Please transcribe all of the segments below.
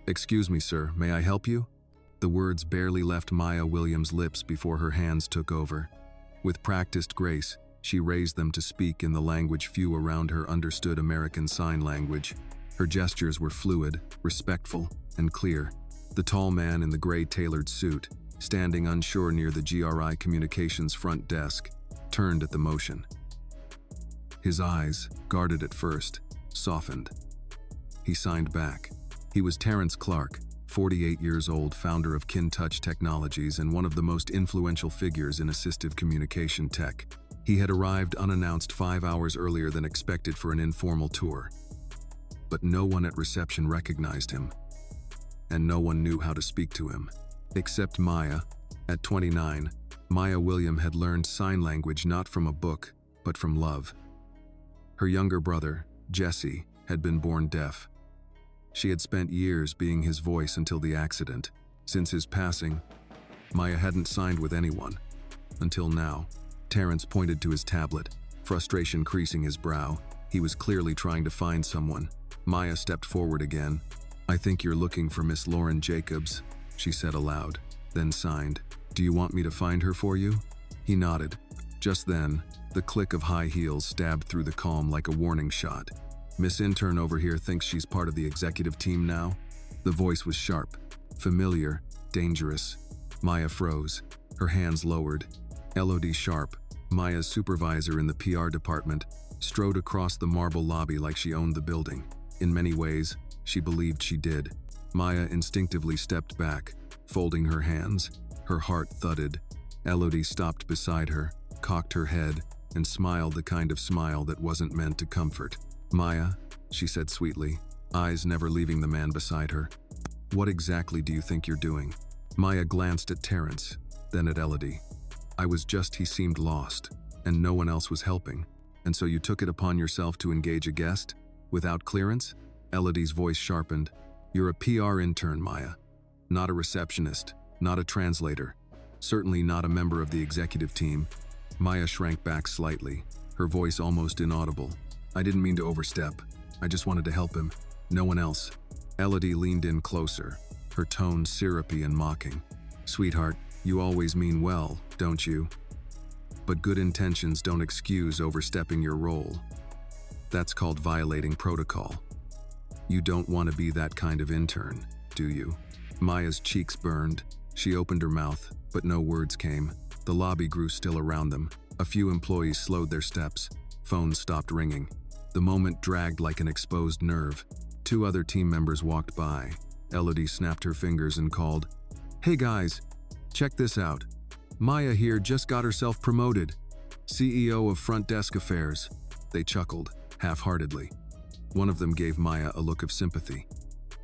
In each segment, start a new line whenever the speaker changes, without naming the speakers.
"Excuse me, sir, may I help you?" The words barely left Maya Williams' lips before her hands took over. With practiced grace, she raised them to speak in the language few around her understood, American Sign Language. Her gestures were fluid, respectful, and clear. The tall man in the gray tailored suit, standing unsure near the GRI Communications front desk, turned at the motion. His eyes, guarded at first, softened. He signed back. He was Terrence Clark, 48 years old, founder of KinTouch Technologies and one of the most influential figures in assistive communication tech. He had arrived unannounced 5 hours earlier than expected for an informal tour. But no one at reception recognized him, and no one knew how to speak to him. Except Maya. At 29, Maya Williams had learned sign language not from a book, but from love. Her younger brother, Jesse, had been born deaf. She had spent years being his voice until the accident. Since his passing, Maya hadn't signed with anyone. Until now. Terrence pointed to his tablet, frustration creasing his brow. He was clearly trying to find someone. Maya stepped forward again. "I think you're looking for Miss Lauren Jacobs," she said aloud, then signed. "Do you want me to find her for you?" He nodded. Just then, the click of high heels stabbed through the calm like a warning shot. "Miss Intern over here thinks she's part of the executive team now?" The voice was sharp, familiar, dangerous. Maya froze, her hands lowered. Elodie Sharp, Maya's supervisor in the PR department, strode across the marble lobby like she owned the building. In many ways, she believed she did. Maya instinctively stepped back, folding her hands. Her heart thudded. Elodie stopped beside her, cocked her head, and smiled the kind of smile that wasn't meant to comfort. "Maya," she said sweetly, eyes never leaving the man beside her. "What exactly do you think you're doing?" Maya glanced at Terrence, then at Elodie. He seemed lost, and no one else was helping. "And so you took it upon yourself to engage a guest? Without clearance?" Elodie's voice sharpened. "You're a PR intern, Maya. Not a receptionist, not a translator, certainly not a member of the executive team." Maya shrank back slightly, her voice almost inaudible. "I didn't mean to overstep. I just wanted to help him. No one else." Elodie leaned in closer, her tone syrupy and mocking. "Sweetheart, you always mean well, don't you? But good intentions don't excuse overstepping your role. That's called violating protocol. You don't want to be that kind of intern, do you?" Maya's cheeks burned. She opened her mouth, but no words came. The lobby grew still around them. A few employees slowed their steps. Phones stopped ringing. The moment dragged like an exposed nerve. 2 other team members walked by. Elodie snapped her fingers and called, "Hey guys, check this out. Maya here just got herself promoted. CEO of Front Desk Affairs." They chuckled, half-heartedly. One of them gave Maya a look of sympathy.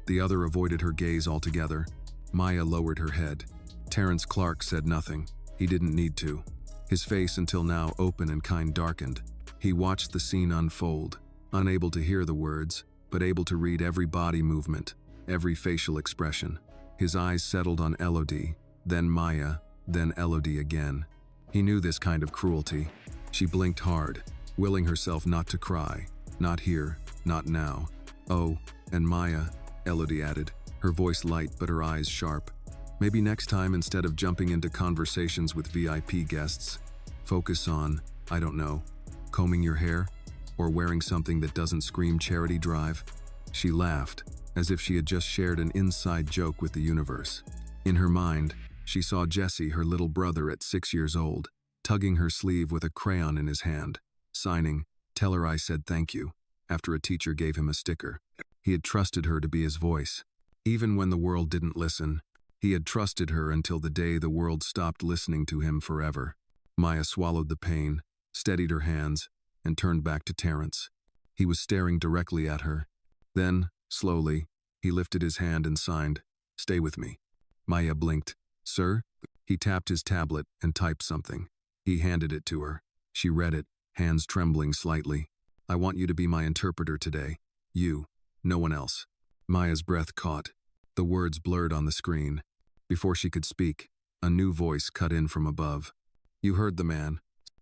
The other avoided her gaze altogether. Maya lowered her head. Terrence Clark said nothing. He didn't need to. His face, until now open and kind, darkened. He watched the scene unfold, unable to hear the words, but able to read every body movement, every facial expression. His eyes settled on Elodie, then Maya, then Elodie again. He knew this kind of cruelty. She blinked hard, willing herself not to cry. Not here, not now. "Oh, and Maya," Elodie added, her voice light but her eyes sharp. "Maybe next time, instead of jumping into conversations with VIP guests, focus on, I don't know, combing your hair? Or wearing something that doesn't scream charity drive?" She laughed, as if she had just shared an inside joke with the universe. In her mind, she saw Jesse, her little brother at 6 years old, tugging her sleeve with a crayon in his hand, signing, "Tell her I said thank you," after a teacher gave him a sticker. He had trusted her to be his voice. Even when the world didn't listen, he had trusted her until the day the world stopped listening to him forever. Maya swallowed the pain, steadied her hands, and turned back to Terrence. He was staring directly at her. Then, slowly, he lifted his hand and signed, "Stay with me." Maya blinked. "Sir?" He tapped his tablet and typed something. He handed it to her. She read it, hands trembling slightly. "I want you to be my interpreter today. You, no one else." Maya's breath caught. The words blurred on the screen. Before she could speak, a new voice cut in from above. "You heard the man."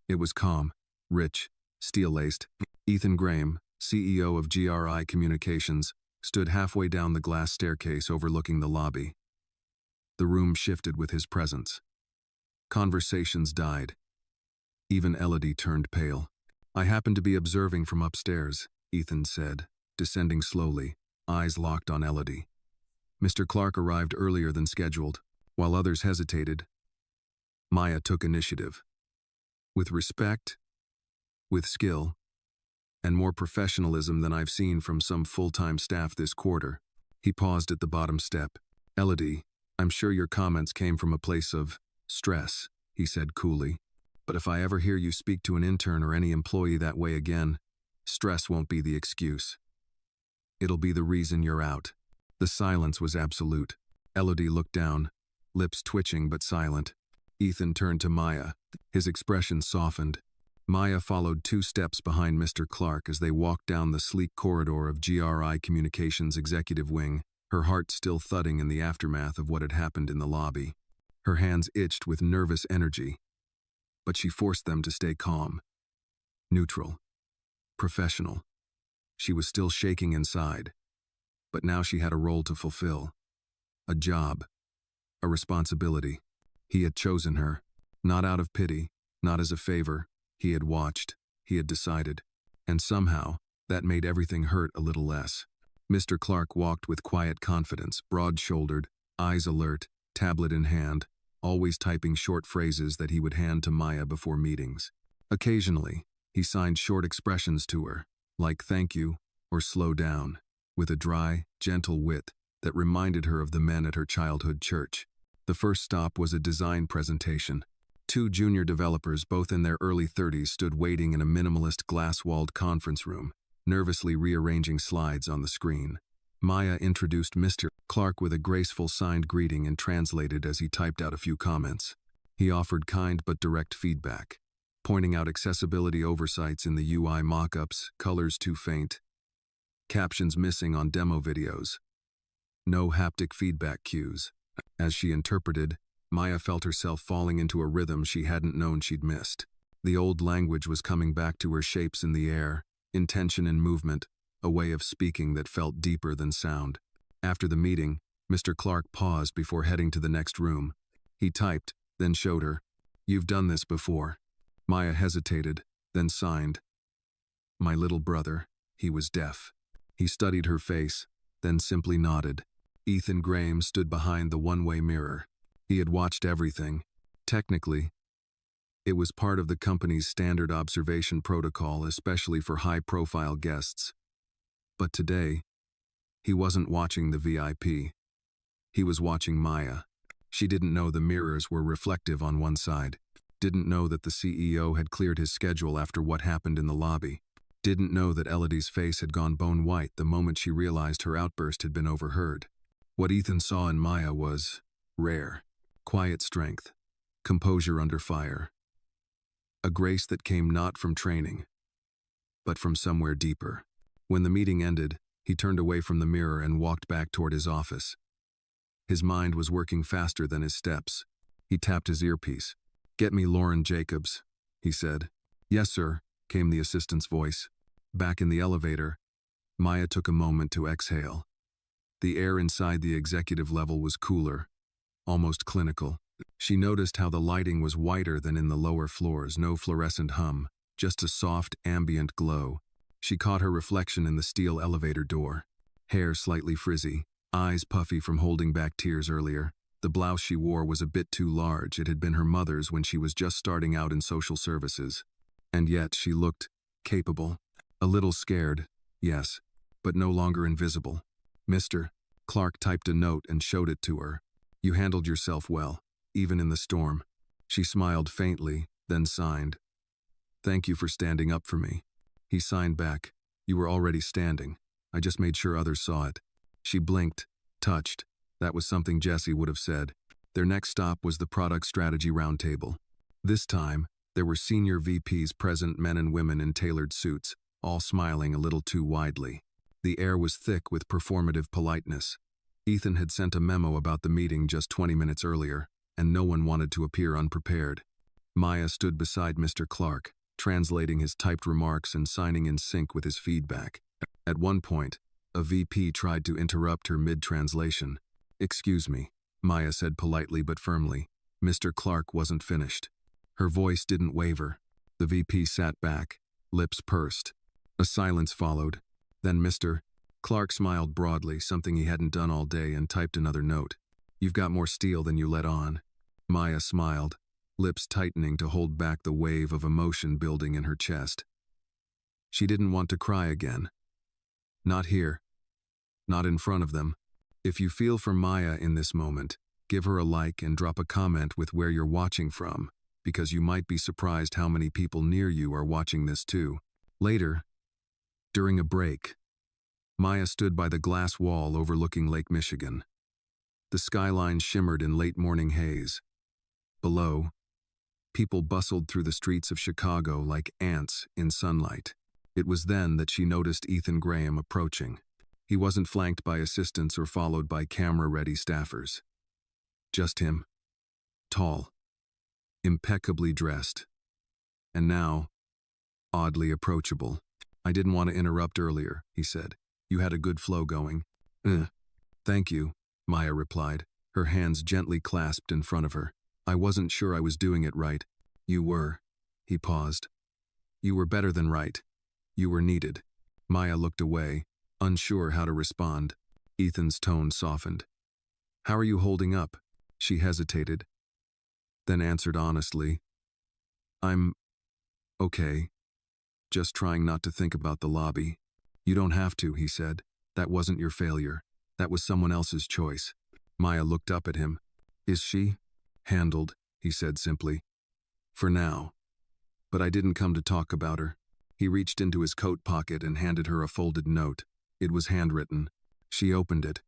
It was calm, rich, steel-laced. "Ethan Graham, CEO of GRI Communications, stood halfway down the glass staircase overlooking the lobby. The room shifted with his presence. Conversations died. Even Elodie turned pale. "I happened to be observing from upstairs," Ethan said, descending slowly, eyes locked on Elodie. Mr. Clark arrived earlier than scheduled. While others hesitated, Maya took initiative. With respect, with skill, and more professionalism than I've seen from some full-time staff this quarter. He paused at the bottom step. "Elodie, I'm sure your comments came from a place of stress," he said coolly. "But if I ever hear you speak to an intern or any employee that way again, stress won't be the excuse. It'll be the reason you're out." The silence was absolute. Elodie looked down, lips twitching but silent. Ethan turned to Maya. His expression softened. Maya followed 2 steps behind Mr. Clark as they walked down the sleek corridor of GRI Communications Executive Wing, her heart still thudding in the aftermath of what had happened in the lobby. Her hands itched with nervous energy, but she forced them to stay calm, neutral, professional. She was still shaking inside, but now she had a role to fulfill. A job, a responsibility. He had chosen her, not out of pity, not as a favor. He had watched, he had decided, and somehow, that made everything hurt a little less. Mr. Clark walked with quiet confidence, broad-shouldered, eyes alert, tablet in hand, always typing short phrases that he would hand to Maya before meetings. Occasionally, he signed short expressions to her, like "thank you" or "slow down," with a dry, gentle wit that reminded her of the men at her childhood church. The first stop was a design presentation. 2 junior developers, both in their early 30s, stood waiting in a minimalist glass-walled conference room, nervously rearranging slides on the screen. Maya introduced Mr. Clark with a graceful signed greeting and translated as he typed out a few comments. He offered kind but direct feedback, pointing out accessibility oversights in the UI mock-ups, colors too faint, captions missing on demo videos, no haptic feedback cues. As she interpreted, Maya felt herself falling into a rhythm she hadn't known she'd missed. The old language was coming back to her, shapes in the air, intention and movement, a way of speaking that felt deeper than sound. After the meeting, Mr. Clark paused before heading to the next room. He typed, then showed her. "You've done this before." Maya hesitated, then signed. "My little brother." He was deaf. He studied her face, then simply nodded. Ethan Graham stood behind the one-way mirror. He had watched everything. Technically, it was part of the company's standard observation protocol, especially for high-profile guests. But today, he wasn't watching the VIP. He was watching Maya. She didn't know the mirrors were reflective on one side. Didn't know that the CEO had cleared his schedule after what happened in the lobby. Didn't know that Elodie's face had gone bone white the moment she realized her outburst had been overheard. What Ethan saw in Maya was rare. Quiet strength, composure under fire, a grace that came not from training, but from somewhere deeper. When the meeting ended, he turned away from the mirror and walked back toward his office. His mind was working faster than his steps. He tapped his earpiece. "Get me Lauren Jacobs," he said. "Yes, sir," came the assistant's voice. Back in the elevator, Maya took a moment to exhale. The air inside the executive level was cooler, almost clinical. She noticed how the lighting was whiter than in the lower floors, no fluorescent hum, just a soft, ambient glow. She caught her reflection in the steel elevator door. Hair slightly frizzy, eyes puffy from holding back tears earlier. The blouse she wore was a bit too large. It had been her mother's when she was just starting out in social services. And yet she looked capable. A little scared, yes, but no longer invisible. Mr. Clark typed a note and showed it to her. "You handled yourself well, even in the storm." She smiled faintly, then signed. "Thank you for standing up for me." He signed back. "You were already standing. I just made sure others saw it." She blinked, touched. That was something Jesse would have said. Their next stop was the Product Strategy Roundtable. This time, there were senior VPs present, men and women in tailored suits, all smiling a little too widely. The air was thick with performative politeness. Ethan had sent a memo about the meeting just 20 minutes earlier, and no one wanted to appear unprepared. Maya stood beside Mr. Clark, translating his typed remarks and signing in sync with his feedback. At one point, A VP tried to interrupt her mid-translation. "Excuse me," Maya said politely but firmly. Mr. Clark wasn't finished. Her voice didn't waver. The VP sat back, lips pursed. A silence followed. Then Mr. Clark smiled broadly, something he hadn't done all day, and typed another note. "You've got more steel than you let on." Maya smiled, lips tightening to hold back the wave of emotion building in her chest. She didn't want to cry again. Not here. Not in front of them. If you feel for Maya in this moment, give her a like and drop a comment with where you're watching from, because you might be surprised how many people near you are watching this too. Later, during a break, Maya stood by the glass wall overlooking Lake Michigan. The skyline shimmered in late morning haze. Below, people bustled through the streets of Chicago like ants in sunlight. It was then that she noticed Ethan Graham approaching. He wasn't flanked by assistants or followed by camera-ready staffers. Just him. Tall. Impeccably dressed. And now, oddly approachable. "I didn't want to interrupt earlier," he said. "You had a good flow going." Thank you," Maya replied, her hands gently clasped in front of her. "I wasn't sure I was doing it right." "You were." He paused. "You were better than right. You were needed." Maya looked away, unsure how to respond. Ethan's tone softened. "How are you holding up?" She hesitated, then answered honestly. "I'm okay. Just trying not to think about the lobby." "You don't have to," he said. "That wasn't your failure. That was someone else's choice." Maya looked up at him. "Is she?" "Handled," he said simply. "For now. But I didn't come to talk about her." He reached into his coat pocket and handed her a folded note. It was handwritten. She opened it.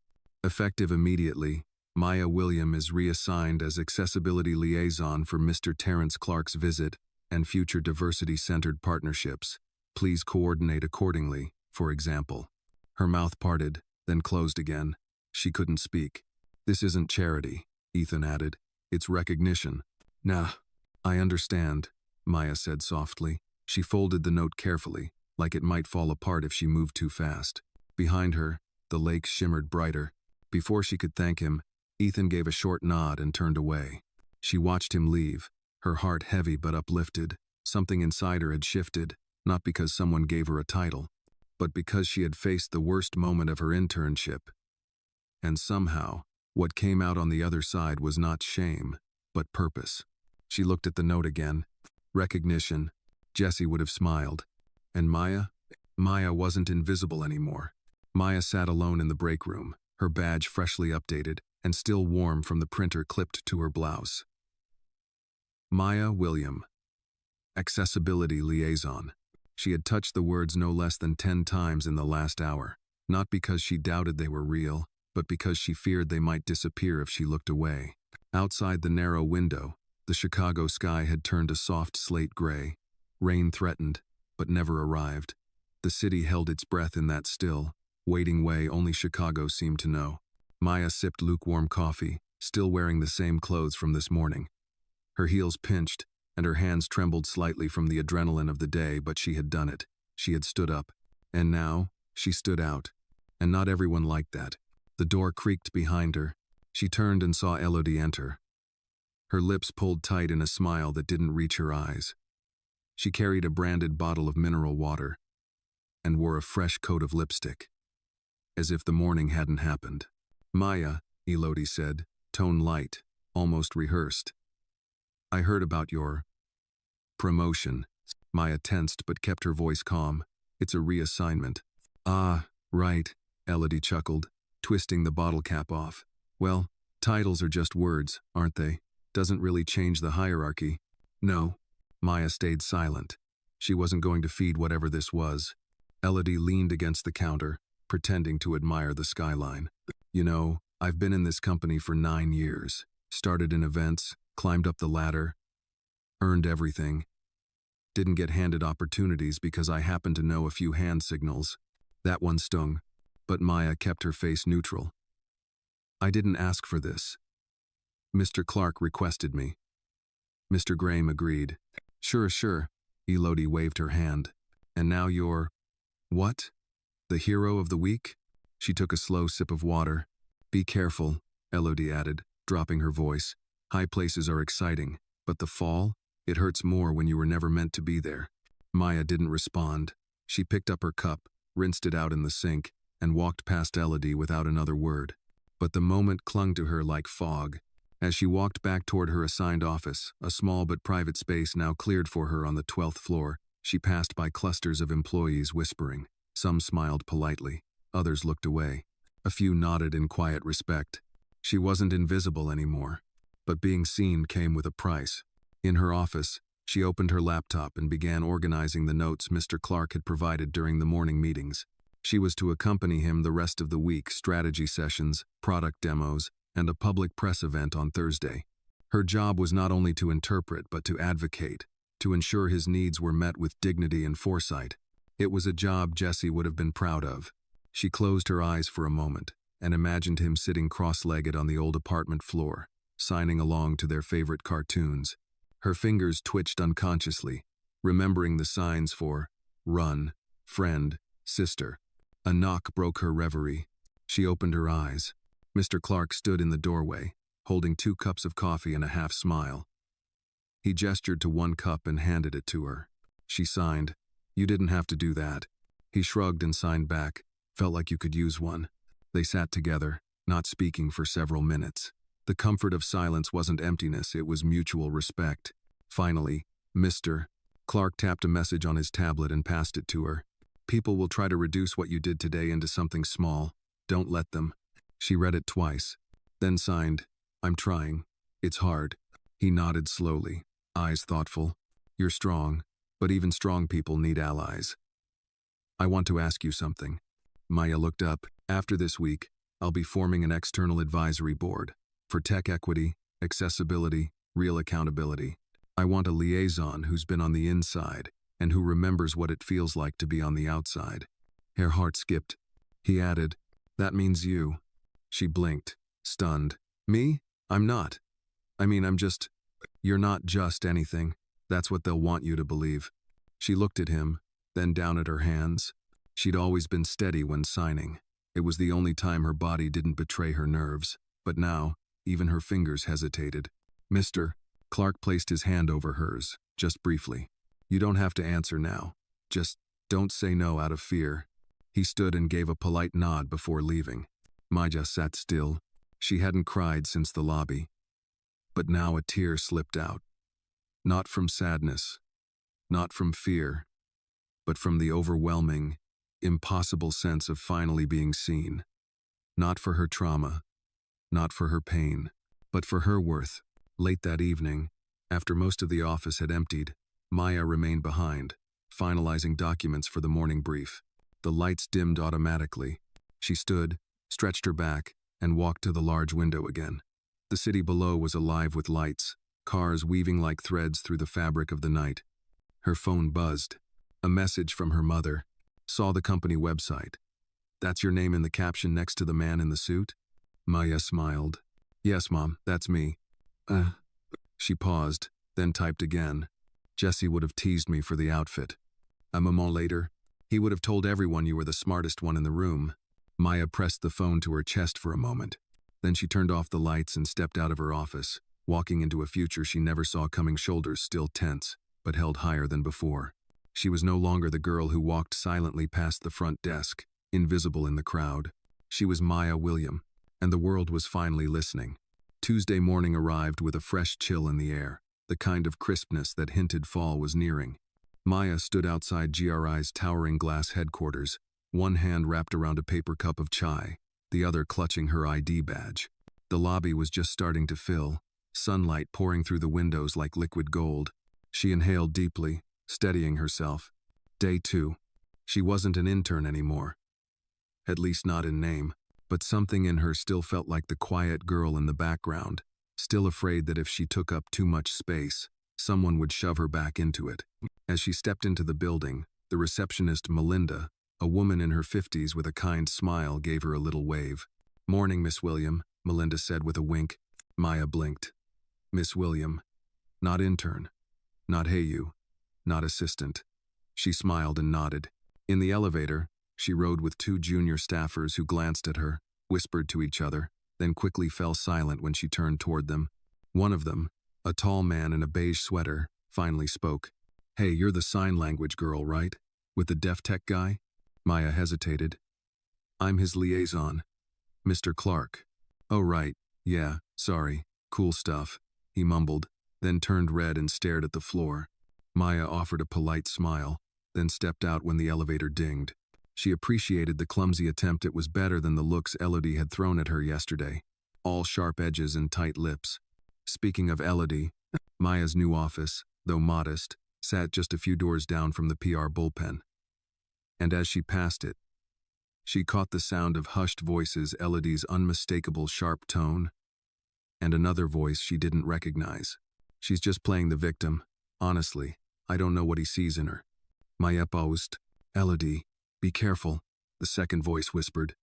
Effective immediately, Maya William is reassigned as accessibility liaison for Mr. Terrence Clark's visit and future diversity-centered partnerships. Please coordinate accordingly, for example. Her mouth parted, then closed again. She couldn't speak. "This isn't charity," Ethan added. "It's recognition." "Nah, I understand," Maya said softly. She folded the note carefully, like it might fall apart if she moved too fast. Behind her, the lake shimmered brighter. Before she could thank him, Ethan gave a short nod and turned away. She watched him leave, her heart heavy but uplifted. Something inside her had shifted, not because someone gave her a title, but because she had faced the worst moment of her internship. And somehow, what came out on the other side was not shame, but purpose. She looked at the note again. Recognition. Jesse would have smiled. And Maya? Maya wasn't invisible anymore. Maya sat alone in the break room, her badge freshly updated and still warm from the printer clipped to her blouse. Maya William. Accessibility liaison. She had touched the words no less than 10 times in the last hour, not because she doubted they were real, but because she feared they might disappear if she looked away. Outside the narrow window, the Chicago sky had turned a soft slate gray. Rain threatened, but never arrived. The city held its breath in that still, waiting way only Chicago seemed to know. Maya sipped lukewarm coffee, still wearing the same clothes from this morning. Her heels pinched, and her hands trembled slightly from the adrenaline of the day, but she had done it. She had stood up. And now, she stood out. And not everyone liked that. The door creaked behind her. She turned and saw Elodie enter. Her lips pulled tight in a smile that didn't reach her eyes. She carried a branded bottle of mineral water and wore a fresh coat of lipstick, as if the morning hadn't happened. "Maya," Elodie said, tone light, almost rehearsed. "I heard about your promotion." Maya tensed but kept her voice calm. "It's a reassignment." "Ah, right," Elodie chuckled, twisting the bottle cap off. "Well, titles are just words, aren't they? Doesn't really change the hierarchy." "No." Maya stayed silent. She wasn't going to feed whatever this was. Elodie leaned against the counter, pretending to admire the skyline. "You know, I've been in this company for 9 years. Started in events, climbed up the ladder, earned everything. Didn't get handed opportunities because I happened to know a few hand signals. That one stung, but Maya kept her face neutral. I didn't ask for this. Mr. Clark requested me." Mr. Graham agreed. Sure. Elodie waved her hand. "And now you're... what? The hero of the week?" She took a slow sip of water. Be careful, Elodie added, dropping her voice. High places are exciting, but the fall? It hurts more when you were never meant to be there. Maya didn't respond. She picked up her cup, rinsed it out in the sink, and walked past Elodie without another word. But the moment clung to her like fog. As she walked back toward her assigned office, a small but private space now cleared for her on the 12th floor, she passed by clusters of employees whispering. Some smiled politely, others looked away. A few nodded in quiet respect. She wasn't invisible anymore, but being seen came with a price. In her office, she opened her laptop and began organizing the notes Mr. Clark had provided during the morning meetings. She was to accompany him the rest of the week, strategy sessions, product demos, and a public press event on Thursday. Her job was not only to interpret but to advocate, to ensure his needs were met with dignity and foresight. It was a job Jessie would have been proud of. She closed her eyes for a moment and imagined him sitting cross-legged on the old apartment floor, signing along to their favorite cartoons. Her fingers twitched unconsciously, remembering the signs for run, friend, sister. A knock broke her reverie. She opened her eyes. Mr. Clark stood in the doorway, holding 2 cups of coffee and a half smile. He gestured to one cup and handed it to her. She signed. You didn't have to do that. He shrugged and signed back. Felt like you could use one. They sat together, not speaking for several minutes. The comfort of silence wasn't emptiness, it was mutual respect. Finally, Mr. Clark tapped a message on his tablet and passed it to her. People will try to reduce what you did today into something small. Don't let them. She read it twice, then signed. I'm trying. It's hard. He nodded slowly, eyes thoughtful. You're strong, but even strong people need allies. I want to ask you something. Maya looked up. After this week, I'll be forming an external advisory board for tech equity, accessibility, real accountability. I want a liaison who's been on the inside and who remembers what it feels like to be on the outside. Her heart skipped. He added, that means you. She blinked, stunned. Me? I'm not. You're not just anything. That's what they'll want you to believe. She looked at him, then down at her hands. She'd always been steady when signing. It was the only time her body didn't betray her nerves. But now, even her fingers hesitated. Mr. Clark placed his hand over hers, just briefly. You don't have to answer now. Just don't say no out of fear. He stood and gave a polite nod before leaving. Maya sat still. She hadn't cried since the lobby. But now a tear slipped out. Not from sadness, not from fear, but from the overwhelming, impossible sense of finally being seen. Not for her trauma, not for her pain, but for her worth. Late that evening, after most of the office had emptied, Maya remained behind, finalizing documents for the morning brief. The lights dimmed automatically. She stood, stretched her back, and walked to the large window again. The city below was alive with lights, cars weaving like threads through the fabric of the night. Her phone buzzed. A message from her mother. Saw the company website. That's your name in the caption next to the man in the suit? Maya smiled. Yes, Mom, that's me. She paused, then typed again. Jessie would have teased me for the outfit. A moment later, he would have told everyone you were the smartest one in the room. Maya pressed the phone to her chest for a moment. Then she turned off the lights and stepped out of her office, walking into a future she never saw coming, shoulders still tense, but held higher than before. She was no longer the girl who walked silently past the front desk, invisible in the crowd. She was Maya William, and the world was finally listening. Tuesday morning arrived with a fresh chill in the air, the kind of crispness that hinted fall was nearing. Maya stood outside GRI's towering glass headquarters, one hand wrapped around a paper cup of chai, the other clutching her ID badge. The lobby was just starting to fill, sunlight pouring through the windows like liquid gold. She inhaled deeply, steadying herself. Day 2. She wasn't an intern anymore. At least not in name, but something in her still felt like the quiet girl in the background, still afraid that if she took up too much space, someone would shove her back into it. As she stepped into the building, the receptionist Melinda, a woman in her 50s with a kind smile, gave her a little wave. Morning, Miss William, Melinda said with a wink. Maya blinked. Miss William. Not intern. Not hey you. Not assistant. She smiled and nodded. In the elevator, She rode with two junior staffers who glanced at her, whispered to each other, then quickly fell silent when she turned toward them. One of them, a tall man in a beige sweater, finally spoke. "Hey, you're the sign language girl, right? With the deaf tech guy?" Maya hesitated. "I'm his liaison. Mr. Clark." "Oh right, yeah, sorry, cool stuff," he mumbled, then turned red and stared at the floor. Maya offered a polite smile, then stepped out when the elevator dinged. She appreciated the clumsy attempt. It was better than the looks Elodie had thrown at her yesterday. All sharp edges and tight lips. Speaking of Elodie, Maya's new office, though modest, sat just a few doors down from the PR bullpen. And as she passed it, she caught the sound of hushed voices, Elodie's unmistakable sharp tone, and another voice she didn't recognize. "She's just playing the victim. Honestly, I don't know what he sees in her." Maya paused. "Elodie, be careful," the second voice whispered.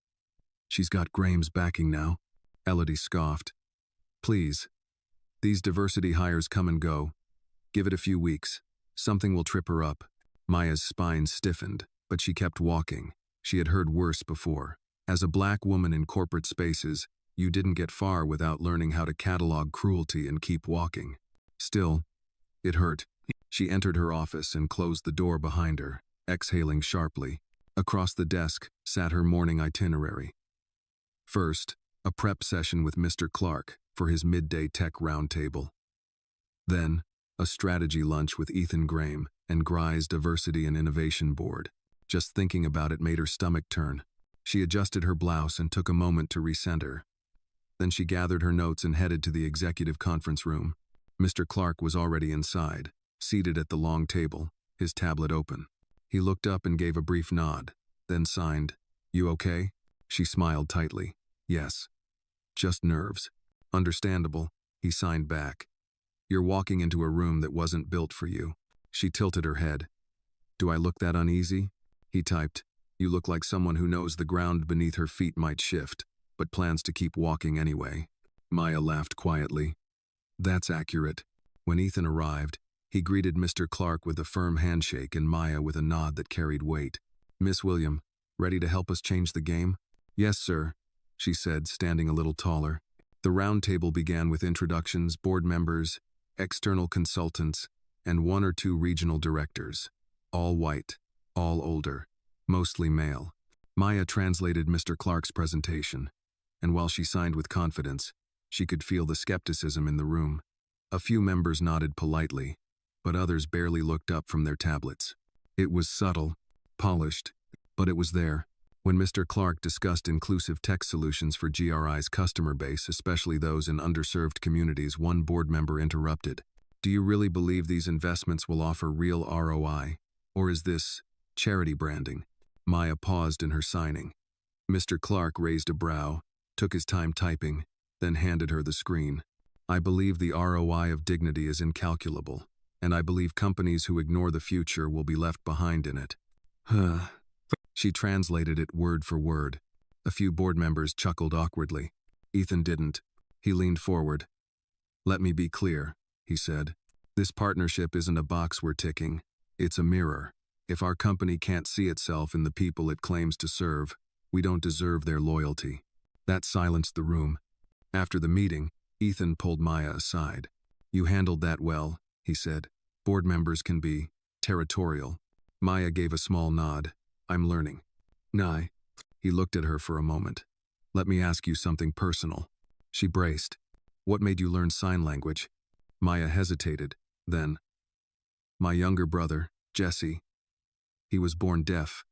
"She's got Graham's backing now." Elodie scoffed. "Please. These diversity hires come and go. Give it a few weeks. Something will trip her up." Maya's spine stiffened, but she kept walking. She had heard worse before. As a black woman in corporate spaces, you didn't get far without learning how to catalog cruelty and keep walking. Still, it hurt. She entered her office and closed the door behind her, exhaling sharply. Across the desk sat her morning itinerary. First, a prep session with Mr. Clark for his midday tech roundtable. Then, a strategy lunch with Ethan Graham and Gry's Diversity and Innovation Board. Just thinking about it made her stomach turn. She adjusted her blouse and took a moment to recenter. Then she gathered her notes and headed to the executive conference room. Mr. Clark was already inside, seated at the long table, his tablet open. He looked up and gave a brief nod, then signed. "You okay?" She smiled tightly. "Yes. Just nerves." "Understandable," he signed back. "You're walking into a room that wasn't built for you." She tilted her head. "Do I look that uneasy?" He typed. "You look like someone who knows the ground beneath her feet might shift, but plans to keep walking anyway." Maya laughed quietly. "That's accurate." When Ethan arrived, he greeted Mr. Clark with a firm handshake and Maya with a nod that carried weight. "Miss William, ready to help us change the game?" "Yes, sir," she said, standing a little taller. The round table began with introductions, board members, external consultants, and one or two regional directors. All white, all older, mostly male. Maya translated Mr. Clark's presentation, and while she signed with confidence, she could feel the skepticism in the room. A few members nodded politely, but others barely looked up from their tablets. It was subtle, polished, but it was there. When Mr. Clark discussed inclusive tech solutions for GRI's customer base, especially those in underserved communities, one board member interrupted. "Do you really believe these investments will offer real ROI? Or is this charity branding?" Maya paused in her signing. Mr. Clark raised a brow, took his time typing, then handed her the screen. "I believe the ROI of dignity is incalculable, and I believe companies who ignore the future will be left behind in it." Huh. She translated it word for word. A few board members chuckled awkwardly. Ethan didn't. He leaned forward. "Let me be clear," he said. "This partnership isn't a box we're ticking. It's a mirror. If our company can't see itself in the people it claims to serve, we don't deserve their loyalty." That silenced the room. After the meeting, Ethan pulled Maya aside. "You handled that well," he said. "Board members can be territorial." Maya gave a small nod. "I'm learning." "Nye." He looked at her for a moment. "Let me ask you something personal." She braced. "What made you learn sign language?" Maya hesitated. Then, "My younger brother, Jesse. He was born deaf.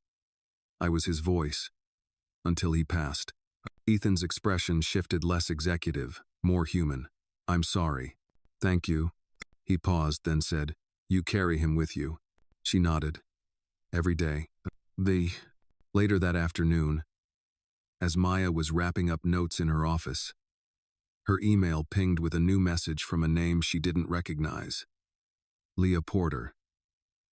I was his voice. Until he passed." Ethan's expression shifted, less executive, more human. "I'm sorry." "Thank you." He paused, then said, "You carry him with you." She nodded. "Every day." Later that afternoon, as Maya was wrapping up notes in her office, her email pinged with a new message from a name she didn't recognize. Leah Porter,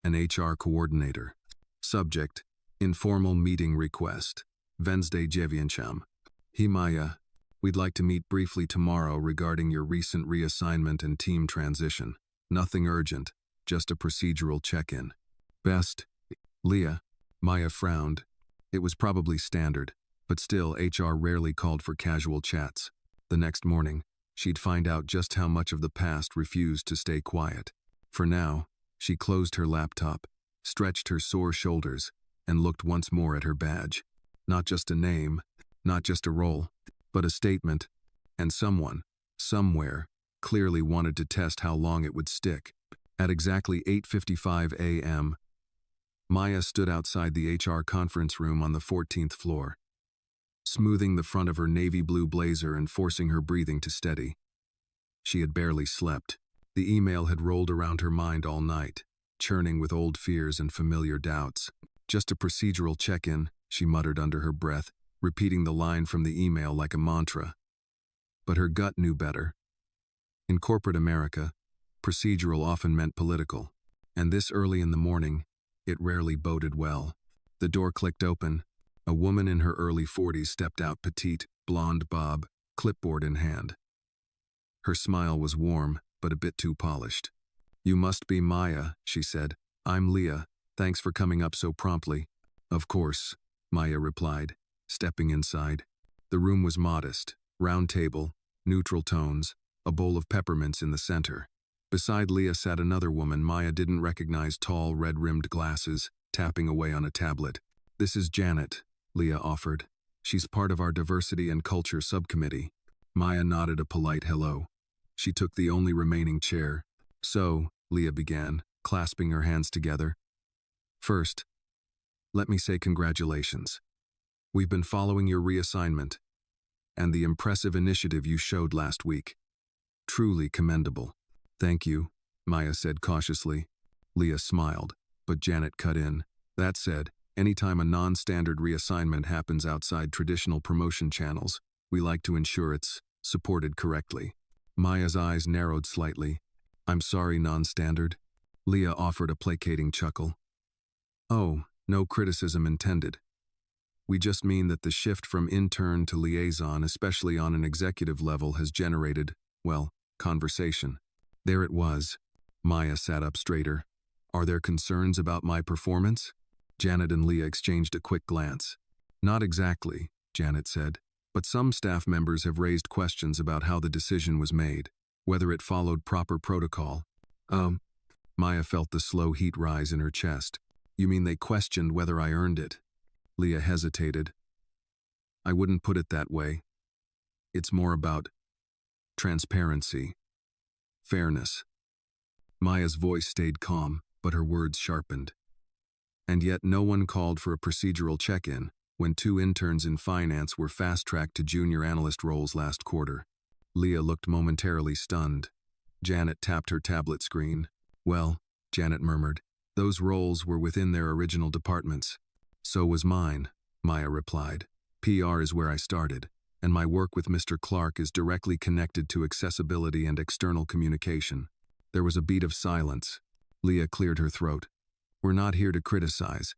an HR coordinator. Subject, informal meeting request. Wednesday dziewięciam. "Hey Maya, we'd like to meet briefly tomorrow regarding your recent reassignment and team transition. Nothing urgent, just a procedural check-in. Best, Leah." Maya frowned. It was probably standard, but still HR rarely called for casual chats. The next morning, she'd find out just how much of the past refused to stay quiet. For now, she closed her laptop, stretched her sore shoulders, and looked once more at her badge. Not just a name, not just a role, but a statement. And someone, somewhere, clearly wanted to test how long it would stick. At exactly 8:55 a.m., Maya stood outside the HR conference room on the 14th floor, smoothing the front of her navy blue blazer and forcing her breathing to steady. She had barely slept. The email had rolled around her mind all night, churning with old fears and familiar doubts. Just a procedural check-in, she muttered under her breath, repeating the line from the email like a mantra. But her gut knew better. In corporate America, procedural often meant political, and this early in the morning, it rarely boded well. The door clicked open. A woman in her early 40s stepped out, petite, blonde bob, clipboard in hand. Her smile was warm, but a bit too polished. "You must be Maya," she said. "I'm Leah. Thanks for coming up so promptly." "Of course," Maya replied, stepping inside. The room was modest, round table, neutral tones, a bowl of peppermints in the center. Beside Leah sat another woman Maya didn't recognize, tall, red-rimmed glasses, tapping away on a tablet. "This is Janet," Leah offered. "She's part of our diversity and culture subcommittee." Maya nodded a polite hello. She took the only remaining chair. "So," Leah began, clasping her hands together. "First, let me say congratulations. We've been following your reassignment and the impressive initiative you showed last week. Truly commendable." "Thank you," Maya said cautiously. Leah smiled, but Janet cut in. "That said, anytime a non-standard reassignment happens outside traditional promotion channels, we like to ensure it's supported correctly." Maya's eyes narrowed slightly. "I'm sorry, non-standard." Leah offered a placating chuckle. "Oh, no criticism intended. We just mean that the shift from intern to liaison, especially on an executive level, has generated, well, conversation." There it was. Maya sat up straighter. "Are there concerns about my performance?" Janet and Leah exchanged a quick glance. "Not exactly," Janet said, "but some staff members have raised questions about how the decision was made, whether it followed proper protocol." Maya felt the slow heat rise in her chest. "You mean they questioned whether I earned it?" Leah hesitated. "I wouldn't put it that way. It's more about transparency. Fairness." Maya's voice stayed calm, but her words sharpened. "And yet no one called for a procedural check-in when 2 interns in finance were fast-tracked to junior analyst roles last quarter." Leah looked momentarily stunned. Janet tapped her tablet screen. "Well," Janet murmured, "those roles were within their original departments." "So was mine," Maya replied. "PR is where I started, and my work with Mr. Clark is directly connected to accessibility and external communication." There was a beat of silence. Leah cleared her throat. "We're not here to criticize,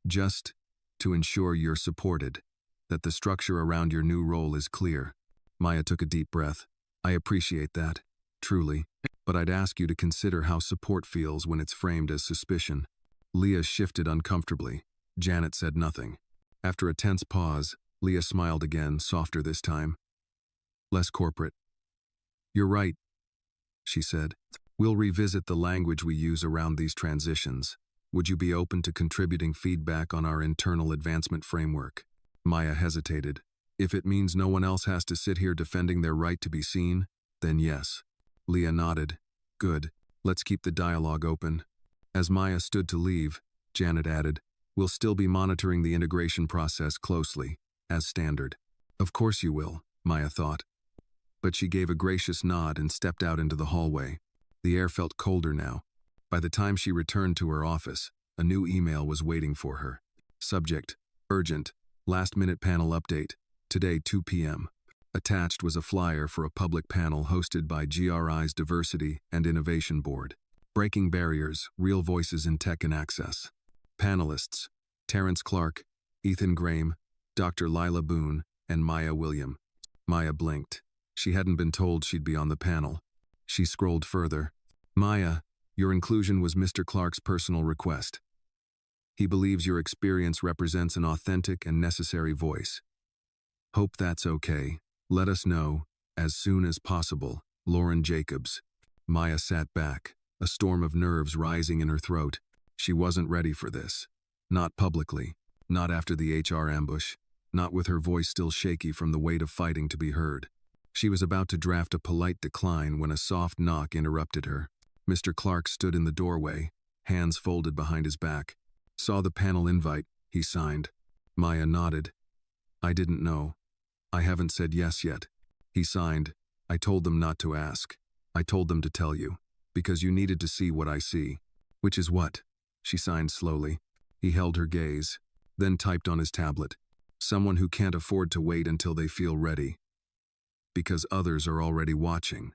just to ensure you're supported, that the structure around your new role is clear." Maya took a deep breath. "I appreciate that, truly, but I'd ask you to consider how support feels when it's framed as suspicion." Leah shifted uncomfortably. Janet said nothing. After a tense pause, Leah smiled again, softer this time. Less corporate. "You're right," she said. "We'll revisit the language we use around these transitions. Would you be open to contributing feedback on our internal advancement framework?" Maya hesitated. "If it means no one else has to sit here defending their right to be seen, then yes." Leah nodded. "Good. Let's keep the dialogue open." As Maya stood to leave, Janet added, "We'll still be monitoring the integration process closely, as standard." "Of course you will," Maya thought. But she gave a gracious nod and stepped out into the hallway. The air felt colder now. By the time she returned to her office, a new email was waiting for her. Subject: urgent, last-minute panel update, today 2 p.m. Attached was a flyer for a public panel hosted by GRI's Diversity and Innovation Board. Breaking Barriers, Real Voices in Tech and Access. Panelists: Terrence Clark, Ethan Graham, Dr. Lila Boone, and Maya William. Maya blinked. She hadn't been told she'd be on the panel. She scrolled further. "Maya, your inclusion was Mr. Clark's personal request. He believes your experience represents an authentic and necessary voice. Hope that's okay. Let us know, as soon as possible. Lauren Jacobs. Maya sat back, a storm of nerves rising in her throat. She wasn't ready for this. Not publicly, not after the HR ambush, not with her voice still shaky from the weight of fighting to be heard. She was about to draft a polite decline when a soft knock interrupted her. Mr. Clark stood in the doorway, hands folded behind his back. Saw the panel invite, he signed. Maya nodded. I didn't know. I haven't said yes yet. He signed. I told them not to ask. I told them to tell you, because you needed to see what I see. Which is what? She signed slowly. He held her gaze, then typed on his tablet. Someone who can't afford to wait until they feel ready. Because others are already watching.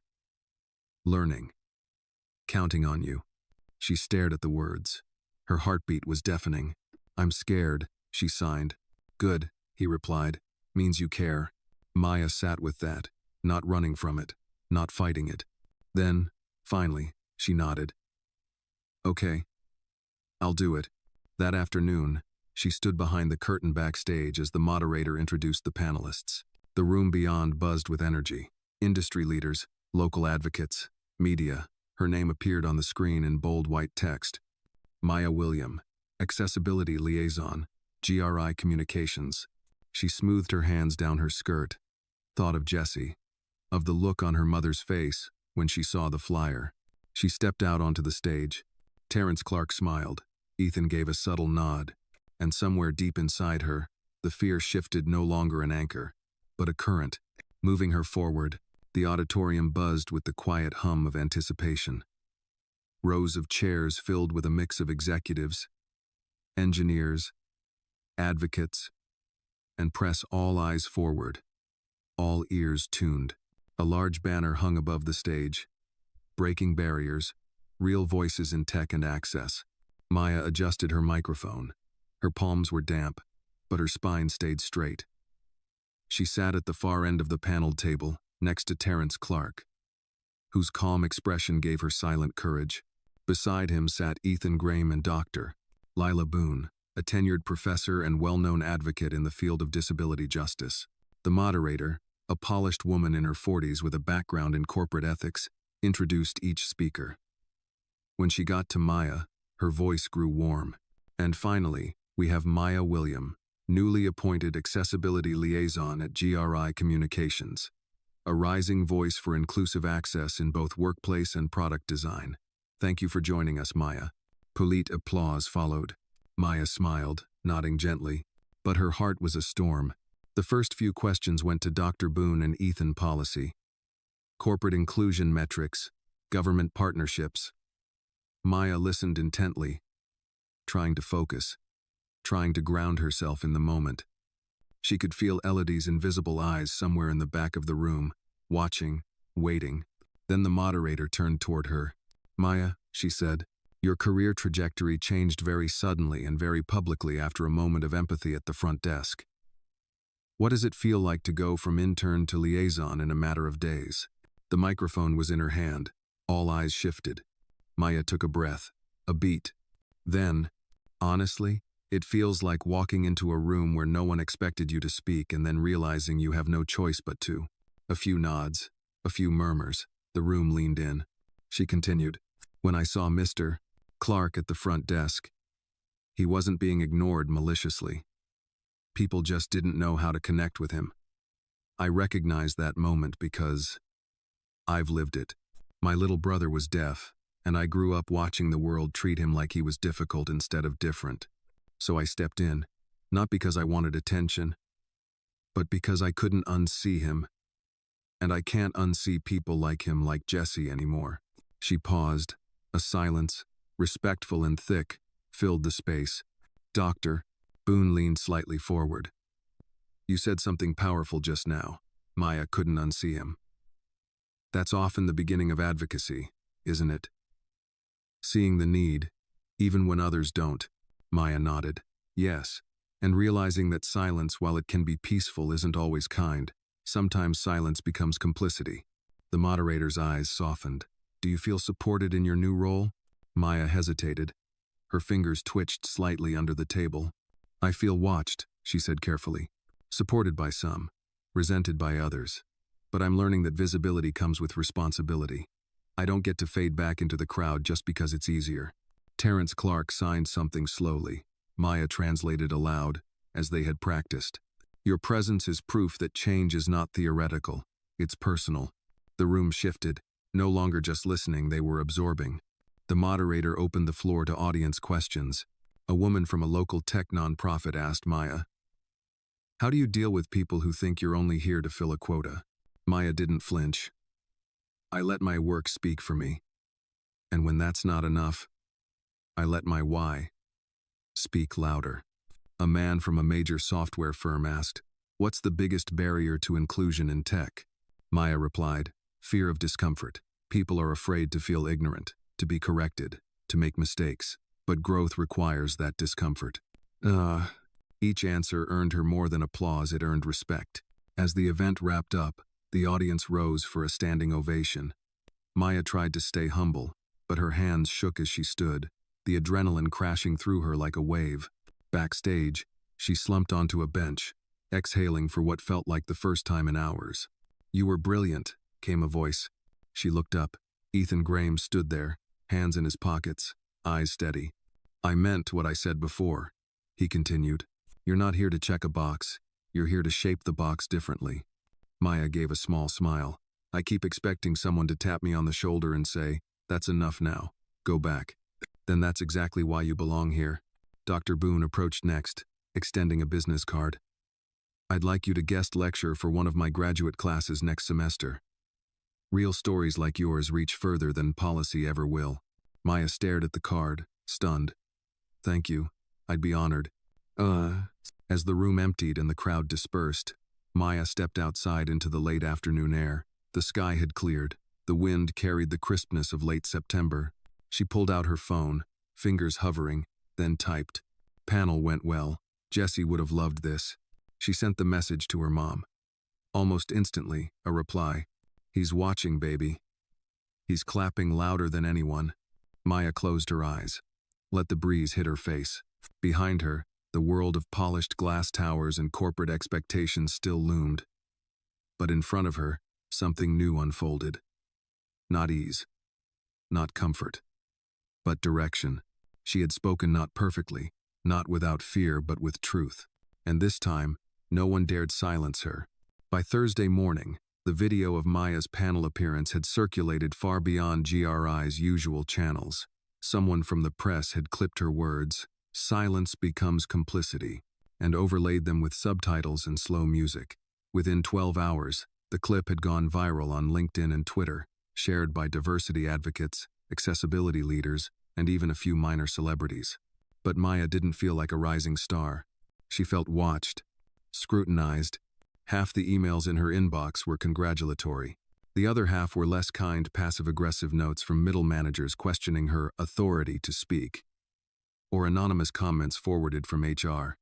Learning. Counting on you. She stared at the words. Her heartbeat was deafening. I'm scared, she signed. Good, he replied. Means you care. Maya sat with that, not running from it, not fighting it. Then, finally, she nodded. Okay. I'll do it. That afternoon, she stood behind the curtain backstage as the moderator introduced the panelists. The room beyond buzzed with energy. Industry leaders, local advocates, media. Her name appeared on the screen in bold white text. Maya William, Accessibility Liaison, GRI Communications. She smoothed her hands down her skirt. Thought of Jessie, of the look on her mother's face when she saw the flyer. She stepped out onto the stage. Terrence Clark smiled. Ethan gave a subtle nod. And somewhere deep inside her, the fear shifted no longer an anchor, but a current, moving her forward. The auditorium buzzed with the quiet hum of anticipation. Rows of chairs filled with a mix of executives, engineers, advocates, and press, all eyes forward, all ears tuned. A large banner hung above the stage. Breaking barriers, real voices in tech and access. Maya adjusted her microphone. Her palms were damp, but her spine stayed straight. She sat at the far end of the paneled table, next to Terrence Clark, whose calm expression gave her silent courage. Beside him sat Ethan Graham and Dr. Lila Boone, a tenured professor and well-known advocate in the field of disability justice. The moderator, a polished woman in her 40s with a background in corporate ethics, introduced each speaker. When she got to Maya, her voice grew warm. And finally, we have Maya William, newly appointed Accessibility Liaison at GRI Communications, a rising voice for inclusive access in both workplace and product design. Thank you for joining us, Maya. Polite applause followed. Maya smiled, nodding gently, but her heart was a storm. The first few questions went to Dr. Boone and Ethan policy. Corporate inclusion metrics, government partnerships. Maya listened intently, trying to focus, trying to ground herself in the moment. She could feel Elodie's invisible eyes somewhere in the back of the room, watching, waiting. Then the moderator turned toward her. Maya, she said, your career trajectory changed very suddenly and very publicly after a moment of empathy at the front desk. What does it feel like to go from intern to liaison in a matter of days? The microphone was in her hand. All eyes shifted. Maya took a breath, a beat. Then, honestly, it feels like walking into a room where no one expected you to speak and then realizing you have no choice but to. A few nods, a few murmurs. The room leaned in. She continued. When I saw Mr. Clark at the front desk, he wasn't being ignored maliciously. People just didn't know how to connect with him. I recognized that moment because I've lived it. My little brother was deaf, and I grew up watching the world treat him like he was difficult instead of different. So I stepped in, not because I wanted attention, but because I couldn't unsee him. And I can't unsee people like him, like Jessie, anymore. She paused. A silence, respectful and thick, filled the space. Dr. Boone leaned slightly forward. You said something powerful just now. Maya couldn't unsee him. That's often the beginning of advocacy, isn't it? Seeing the need, even when others don't. Maya nodded. Yes, and realizing that silence, while it can be peaceful, isn't always kind. Sometimes silence becomes complicity. The moderator's eyes softened. Do you feel supported in your new role? Maya hesitated. Her fingers twitched slightly under the table. I feel watched, she said carefully. Supported by some, resented by others. But I'm learning that visibility comes with responsibility. I don't get to fade back into the crowd just because it's easier. Terrence Clark signed something slowly. Maya translated aloud, as they had practiced. Your presence is proof that change is not theoretical. It's personal. The room shifted. No longer just listening, they were absorbing. The moderator opened the floor to audience questions. A woman from a local tech nonprofit asked Maya, "How do you deal with people who think you're only here to fill a quota?" Maya didn't flinch. "I let my work speak for me. And when that's not enough, I let my why speak louder." A man from a major software firm asked, "What's the biggest barrier to inclusion in tech?" Maya replied, "Fear of discomfort. People are afraid to feel ignorant, to be corrected, to make mistakes. But growth requires that discomfort." Each answer earned her more than applause, it earned respect. As the event wrapped up, the audience rose for a standing ovation. Maya tried to stay humble, but her hands shook as she stood, the adrenaline crashing through her like a wave. Backstage, she slumped onto a bench, exhaling for what felt like the first time in hours. "You were brilliant," came a voice. She looked up. Ethan Graham stood there, hands in his pockets, eyes steady. "I meant what I said before," he continued. "You're not here to check a box. You're here to shape the box differently." Maya gave a small smile. "I keep expecting someone to tap me on the shoulder and say, 'That's enough now. Go back.' Then that's exactly why you belong here." Dr. Boone approached next, extending a business card. "I'd like you to guest lecture for one of my graduate classes next semester. Real stories like yours reach further than policy ever will." Maya stared at the card, stunned. "Thank you. I'd be honored." As the room emptied and the crowd dispersed, Maya stepped outside into the late afternoon air. The sky had cleared. The wind carried the crispness of late September. She pulled out her phone, fingers hovering, then typed. "Panel went well. Jesse would have loved this." She sent the message to her mom. Almost instantly, a reply. "He's watching, baby. He's clapping louder than anyone." Maya closed her eyes. Let the breeze hit her face. Behind her, the world of polished glass towers and corporate expectations still loomed. But in front of her, something new unfolded. Not ease. Not comfort. But direction. She had spoken not perfectly, not without fear but with truth. And this time, no one dared silence her. By Thursday morning, the video of Maya's panel appearance had circulated far beyond GRI's usual channels. Someone from the press had clipped her words, "Silence becomes complicity," and overlaid them with subtitles and slow music. Within 12 hours, the clip had gone viral on LinkedIn and Twitter, shared by diversity advocates, accessibility leaders, and even a few minor celebrities. But Maya didn't feel like a rising star. She felt watched, scrutinized. Half the emails in her inbox were congratulatory. The other half were less kind, passive-aggressive notes from middle managers questioning her authority to speak, or anonymous comments forwarded from HR.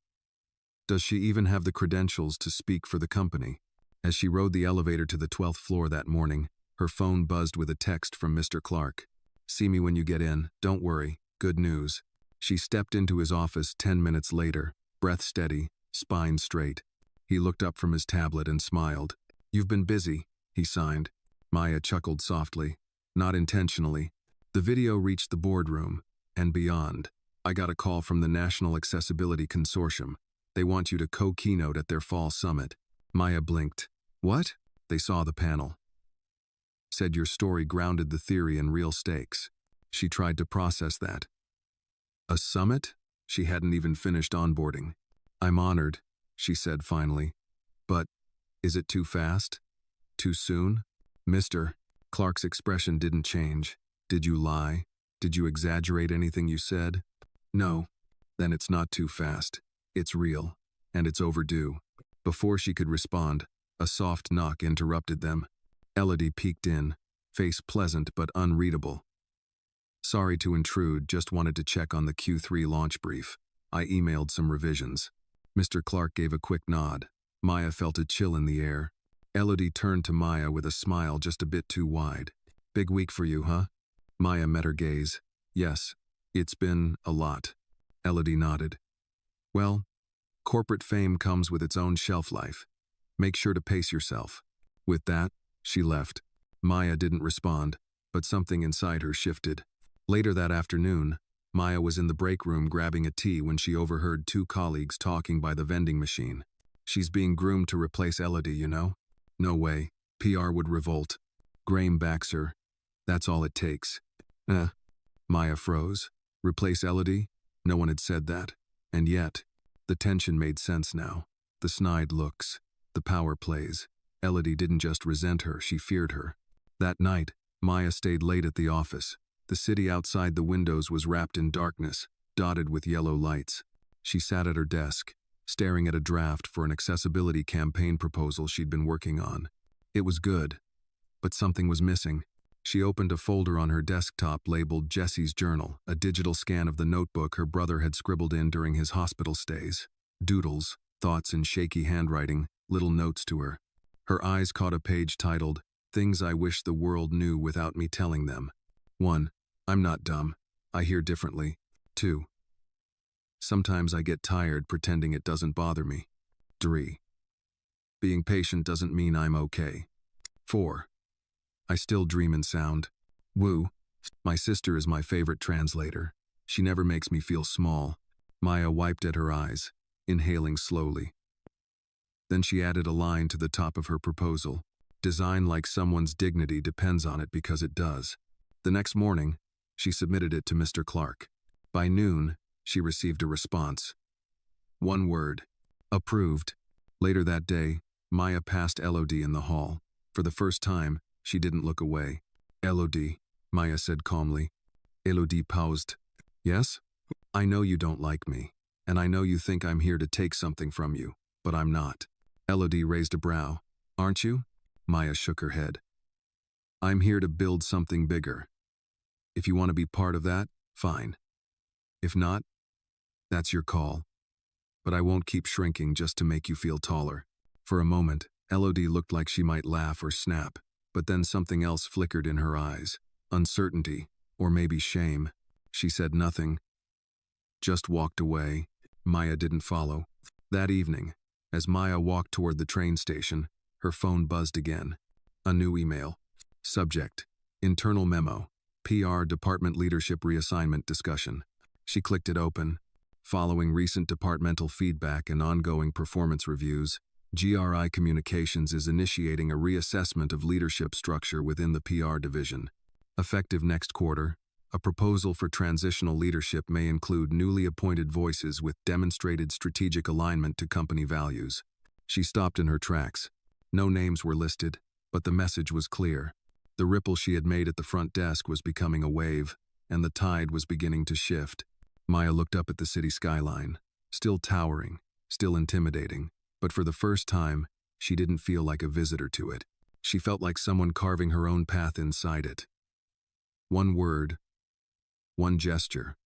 Does she even have the credentials to speak for the company? As she rode the elevator to the 12th floor that morning, her phone buzzed with a text from Mr. Clark. "See me when you get in, don't worry, good news." She stepped into his office 10 minutes later, breath steady, spine straight. He looked up from his tablet and smiled. "You've been busy," he signed. Maya chuckled softly, not intentionally. The video reached the boardroom, and beyond. "I got a call from the National Accessibility Consortium. They want you to co-keynote at their fall summit." Maya blinked. "What?" They saw the panel. Said your story grounded the theory in real stakes. She tried to process that. "A summit?" She hadn't even finished onboarding. "I'm honored," she said finally. "But, is it too fast? Too soon?" Mr. Clark's expression didn't change. "Did you lie? Did you exaggerate anything you said?" "No." "Then it's not too fast. It's real. And it's overdue." Before she could respond, a soft knock interrupted them. Elodie peeked in, face pleasant but unreadable. "Sorry to intrude, just wanted to check on the Q3 launch brief. I emailed some revisions." Mr. Clark gave a quick nod. Maya felt a chill in the air. Elodie turned to Maya with a smile just a bit too wide. "Big week for you, huh?" Maya met her gaze. Yes, It's been a lot. Elodie nodded. Well, corporate fame comes with its own shelf life. Make sure to pace yourself. With that, she left. Maya didn't respond, but something inside her shifted. Later that afternoon, Maya was in the break room grabbing a tea when she overheard two colleagues talking by the vending machine. She's being groomed to replace Elodie, you know? No way. PR would revolt. Graham backs her. That's all it takes. Maya froze. Replace Elodie? No one had said that. And yet, the tension made sense now. The snide looks, the power plays. Elodie didn't just resent her, she feared her. That night, Maya stayed late at the office. The city outside the windows was wrapped in darkness, dotted with yellow lights. She sat at her desk, staring at a draft for an accessibility campaign proposal she'd been working on. It was good, but something was missing. She opened a folder on her desktop labeled Jesse's Journal, a digital scan of the notebook her brother had scribbled in during his hospital stays. Doodles, thoughts in shaky handwriting, little notes to her. Her eyes caught a page titled, Things I Wish the World Knew Without Me Telling Them. 1. I'm not dumb. I hear differently. 2. Sometimes I get tired pretending it doesn't bother me. 3. Being patient doesn't mean I'm okay. 4. I still dream in sound. Woo. My sister is my favorite translator. She never makes me feel small. Maya wiped at her eyes, inhaling slowly. Then she added a line to the top of her proposal. Design like someone's dignity depends on it because it does. The next morning, she submitted it to Mr. Clark. By noon, she received a response. One word. Approved. Later that day, Maya passed Elodie in the hall. For the first time, she didn't look away. Elodie, Maya said calmly. Elodie paused. Yes? I know you don't like me, and I know you think I'm here to take something from you, but I'm not. Elodie raised a brow. Aren't you? Maya shook her head. I'm here to build something bigger. If you want to be part of that, fine. If not, that's your call. But I won't keep shrinking just to make you feel taller. For a moment, Elodie looked like she might laugh or snap, but then something else flickered in her eyes. Uncertainty, or maybe shame. She said nothing. Just walked away. Maya didn't follow. That evening, as Maya walked toward the train station, her phone buzzed again. A new email. Subject: Internal memo. PR Department Leadership Reassignment Discussion. She clicked it open. Following recent departmental feedback and ongoing performance reviews, GRI Communications is initiating a reassessment of leadership structure within the PR division. Effective next quarter, a proposal for transitional leadership may include newly appointed voices with demonstrated strategic alignment to company values. She stopped in her tracks. No names were listed, but the message was clear. The ripple she had made at the front desk was becoming a wave, and the tide was beginning to shift. Maya looked up at the city skyline, still towering, still intimidating, but for the first time, she didn't feel like a visitor to it. She felt like someone carving her own path inside it. One word, one gesture,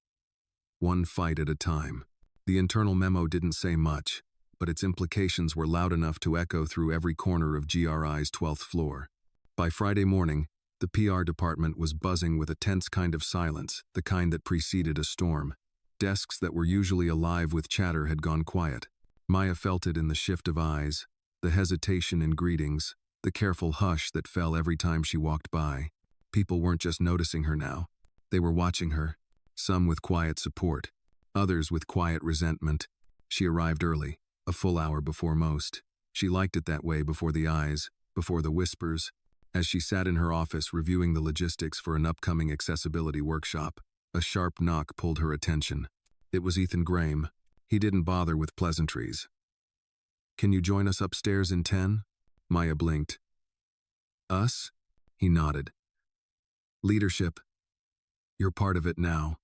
one fight at a time. The internal memo didn't say much, but its implications were loud enough to echo through every corner of GRI's 12th floor. By Friday morning, the PR department was buzzing with a tense kind of silence, the kind that preceded a storm. Desks that were usually alive with chatter had gone quiet. Maya felt it in the shift of eyes, the hesitation in greetings, the careful hush that fell every time she walked by. People weren't just noticing her now. They were watching her, some with quiet support, others with quiet resentment. She arrived early, a full hour before most. She liked it that way, before the eyes, before the whispers. As she sat in her office reviewing the logistics for an upcoming accessibility workshop, a sharp knock pulled her attention. It was Ethan Graham. He didn't bother with pleasantries. Can you join us upstairs in 10? Maya blinked. Us? He nodded. Leadership. You're part of it now.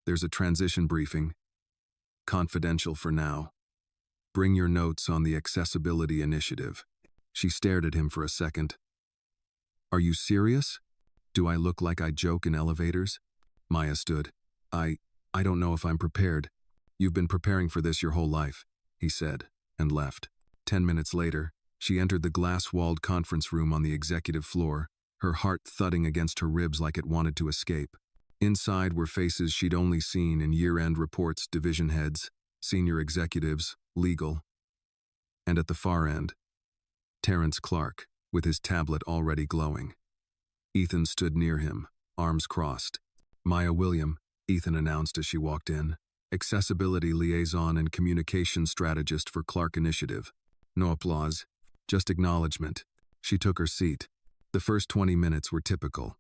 There's a transition briefing. Confidential for now. Bring your notes on the accessibility initiative. She stared at him for a second. Are you serious? Do I look like I joke in elevators? Maya stood. I don't know if I'm prepared. You've been preparing for this your whole life, he said, and left. 10 minutes later, she entered the glass-walled conference room on the executive floor, her heart thudding against her ribs like it wanted to escape. Inside were faces she'd only seen in year-end reports, division heads, senior executives, legal. And at the far end, Terrence Clark, with his tablet already glowing. Ethan stood near him, arms crossed. Maya William, Ethan announced as she walked in, accessibility liaison and communication strategist for Clark Initiative. No applause, just acknowledgement. She took her seat. The first 20 minutes were typical.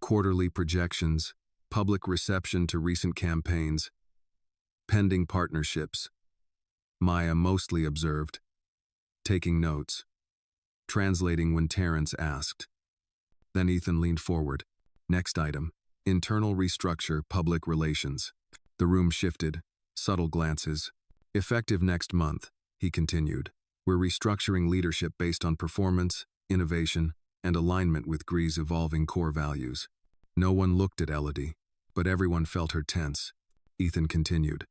Quarterly projections, public reception to recent campaigns, pending partnerships. Maya mostly observed, taking notes, translating when Terrence asked. Then Ethan leaned forward. Next item, internal restructure, public relations. The room shifted, subtle glances. Effective next month, he continued. We're restructuring leadership based on performance, innovation, and alignment with GRE's evolving core values. No one looked at Elodie, but everyone felt her tense. Ethan continued.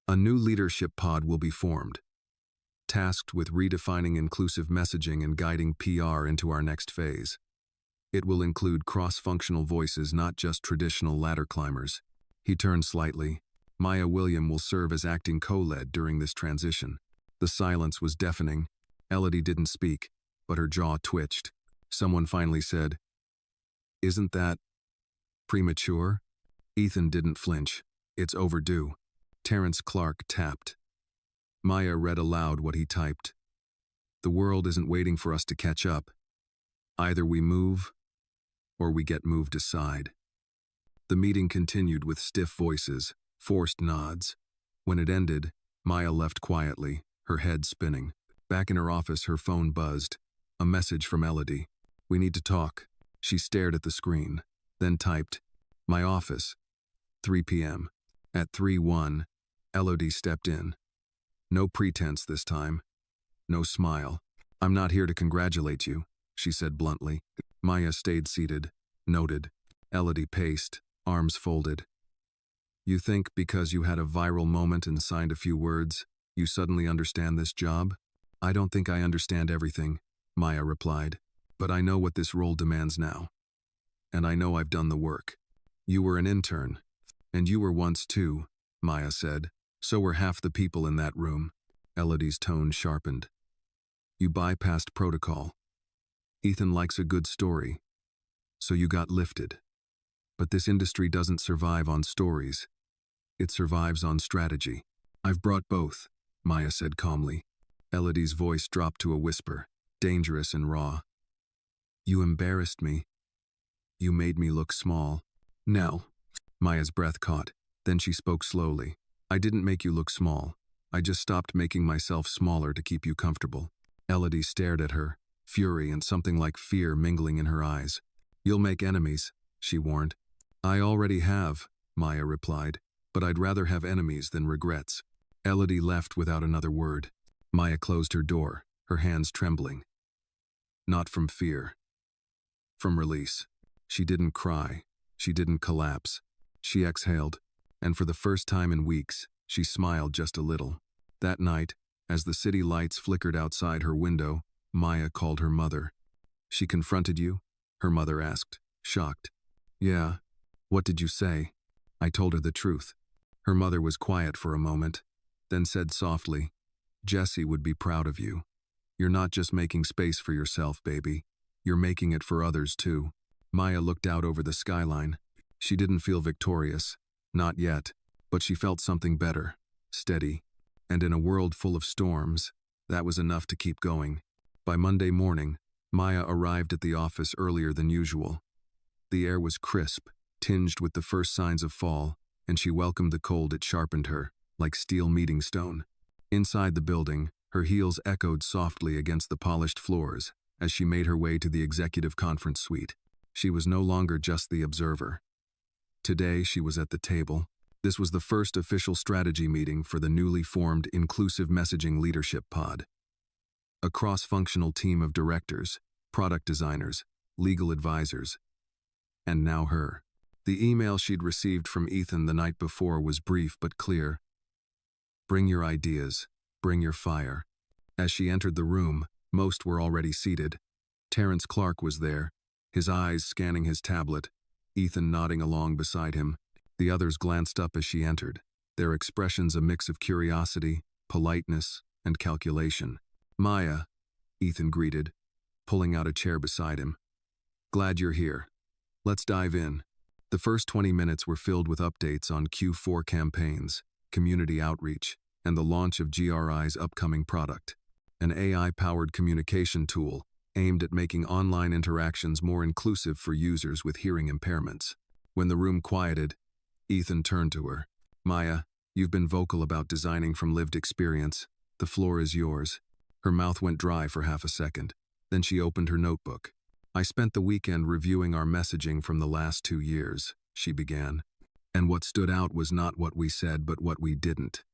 A new leadership pod will be formed, tasked with redefining inclusive messaging and guiding PR into our next phase. It will include cross-functional voices, not just traditional ladder climbers. He turned slightly. Maya William will serve as acting co-lead during this transition. The silence was deafening. Elodie didn't speak, but her jaw twitched. Someone finally said, "Isn't that premature?" Ethan didn't flinch. "It's overdue." Terrence Clark tapped. Maya read aloud what he typed. "The world isn't waiting for us to catch up. Either we move, or we get moved aside." The meeting continued with stiff voices, forced nods. When it ended, Maya left quietly, her head spinning. Back in her office, her phone buzzed. A message from Elodie. "We need to talk." She stared at the screen, then typed, "My office, 3 p.m. At 3:01, Elodie stepped in. No pretense this time. No smile. "I'm not here to congratulate you," she said bluntly. Maya stayed seated, noted. Elodie paced, arms folded. "You think because you had a viral moment and signed a few words, you suddenly understand this job?" "I don't think I understand everything," Maya replied. "But I know what this role demands now. And I know I've done the work." "You were an intern. And you were once too," Maya said. "So were half the people in that room." Elodie's tone sharpened. "You bypassed protocol. Ethan likes a good story. So you got lifted. But this industry doesn't survive on stories. It survives on strategy." "I've brought both," Maya said calmly. Elodie's voice dropped to a whisper, dangerous and raw. "You embarrassed me. You made me look small." "No." Maya's breath caught. Then she spoke slowly. "I didn't make you look small. I just stopped making myself smaller to keep you comfortable." Elodie stared at her, fury and something like fear mingling in her eyes. "You'll make enemies," she warned. "I already have," Maya replied, "but I'd rather have enemies than regrets." Elodie left without another word. Maya closed her door, her hands trembling. Not from fear. From release. She didn't cry. She didn't collapse. She exhaled, and for the first time in weeks, she smiled just a little. That night, as the city lights flickered outside her window, Maya called her mother. "She confronted you?" her mother asked, shocked. "Yeah. What did you say?" I told her the truth. Her mother was quiet for a moment, then said softly, "Jesse would be proud of you. You're not just making space for yourself, baby. You're making it for others, too." Maya looked out over the skyline. She didn't feel victorious. Not yet. But she felt something better, steady. And in a world full of storms, that was enough to keep going. By Monday morning, Maya arrived at the office earlier than usual. The air was crisp, tinged with the first signs of fall, and she welcomed the cold. It sharpened her, like steel meeting stone. Inside the building, her heels echoed softly against the polished floors as she made her way to the executive conference suite. She was no longer just the observer. Today, she was at the table. This was the first official strategy meeting for the newly formed Inclusive Messaging Leadership Pod. A cross-functional team of directors, product designers, legal advisors, and now her. The email she'd received from Ethan the night before was brief but clear. "Bring your ideas. Bring your fire." As she entered the room, most were already seated. Terrence Clark was there, his eyes scanning his tablet. Ethan nodding along beside him. The others glanced up as she entered, their expressions a mix of curiosity, politeness, and calculation. "Maya," Ethan greeted, pulling out a chair beside him. "Glad you're here. Let's dive in." The first 20 minutes were filled with updates on Q4 campaigns, community outreach, and the launch of GRI's upcoming product, an AI-powered communication tool aimed at making online interactions more inclusive for users with hearing impairments. When the room quieted, Ethan turned to her. "Maya, you've been vocal about designing from lived experience. The floor is yours." Her mouth went dry for half a second. Then she opened her notebook. "I spent the weekend reviewing our messaging from the last 2 years," she began. "And what stood out was not what we said, but what we didn't.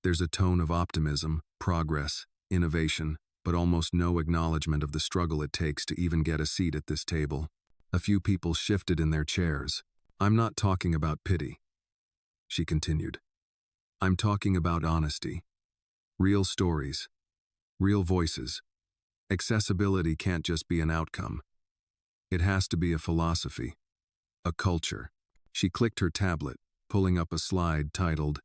There's a tone of optimism, progress, innovation, but almost no acknowledgement of the struggle it takes to even get a seat at this table." A few people shifted in their chairs. "I'm not talking about pity," she continued. "I'm talking about honesty. Real stories. Real voices. Accessibility can't just be an outcome. It has to be a philosophy. A culture." She clicked her tablet, pulling up a slide titled,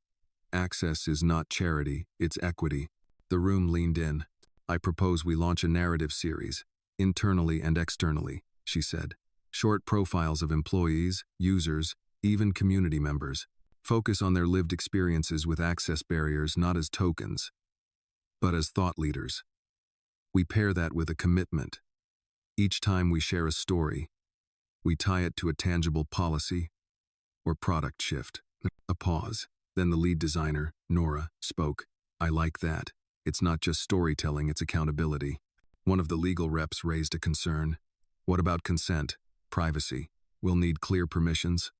"Access is not charity, it's equity." The room leaned in. "I propose we launch a narrative series, internally and externally," she said. "Short profiles of employees, users, even community members. Focus on their lived experiences with access barriers not as tokens, but as thought leaders. We pair that with a commitment. Each time we share a story, we tie it to a tangible policy or product shift." A pause. Then the lead designer, Nora, spoke. "I like that. It's not just storytelling, it's accountability." One of the legal reps raised a concern. "What about consent? Privacy? We'll need clear permissions."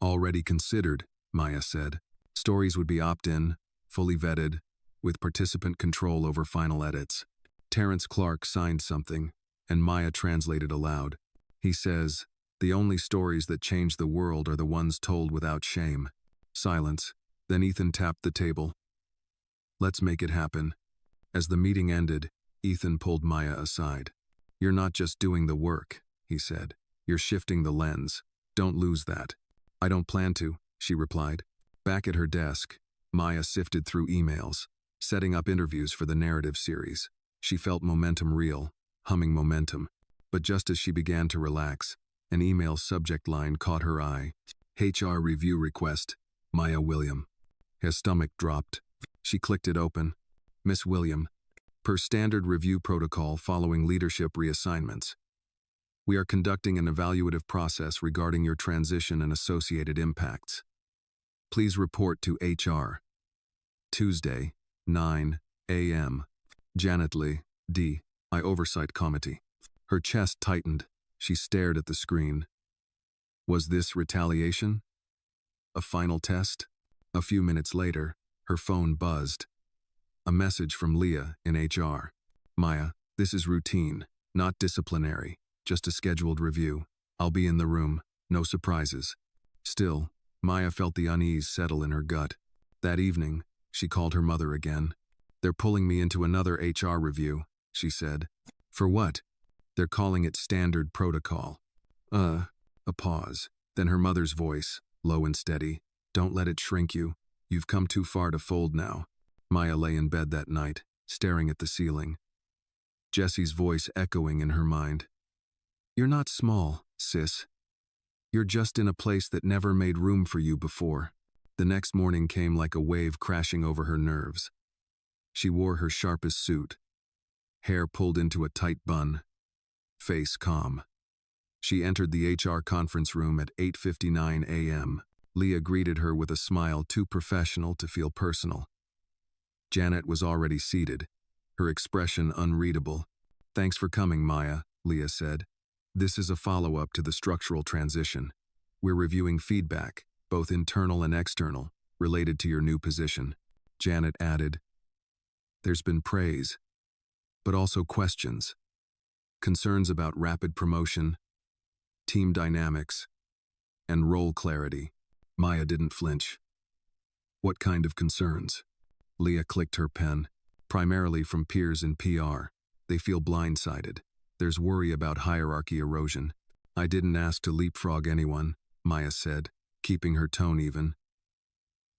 "Already considered," Maya said. "Stories would be opt-in, fully vetted, with participant control over final edits." Terrence Clark signed something, and Maya translated aloud. He says, "The only stories that change the world are the ones told without shame." Silence. Then Ethan tapped the table. "Let's make it happen." As the meeting ended, Ethan pulled Maya aside. "You're not just doing the work," he said. "You're shifting the lens. Don't lose that." "I don't plan to," she replied. Back at her desk, Maya sifted through emails, setting up interviews for the narrative series. She felt momentum reel, humming momentum. But just as she began to relax, an email subject line caught her eye. "HR review request, Maya William." Her stomach dropped. She clicked it open. "Miss William, per standard review protocol following leadership reassignments, we are conducting an evaluative process regarding your transition and associated impacts. Please report to HR. Tuesday, 9 a.m. Janet Lee, D. I Oversight Committee." Her chest tightened. She stared at the screen. Was this retaliation? A final test? A few minutes later, her phone buzzed. A message from Leah in HR. "Maya, this is routine, not disciplinary, just a scheduled review. I'll be in the room, no surprises." Still, Maya felt the unease settle in her gut. That evening, she called her mother again. "They're pulling me into another HR review," she said. "For what?" "They're calling it standard protocol." A pause. Then her mother's voice, low and steady. "Don't let it shrink you. You've come too far to fold now." Maya lay in bed that night, staring at the ceiling. Jesse's voice echoing in her mind. "You're not small, sis. You're just in a place that never made room for you before." The next morning came like a wave crashing over her nerves. She wore her sharpest suit, hair pulled into a tight bun, face calm. She entered the HR conference room at 8:59 a.m. Leah greeted her with a smile too professional to feel personal. Janet was already seated, her expression unreadable. "Thanks for coming, Maya," Leah said. "This is a follow-up to the structural transition. We're reviewing feedback, both internal and external, related to your new position." Janet added, "There's been praise, but also questions. Concerns about rapid promotion, team dynamics, and role clarity." Maya didn't flinch. "What kind of concerns?" Leah clicked her pen. "Primarily from peers in PR. They feel blindsided. There's worry about hierarchy erosion." I didn't ask to leapfrog anyone, Maya said, keeping her tone even.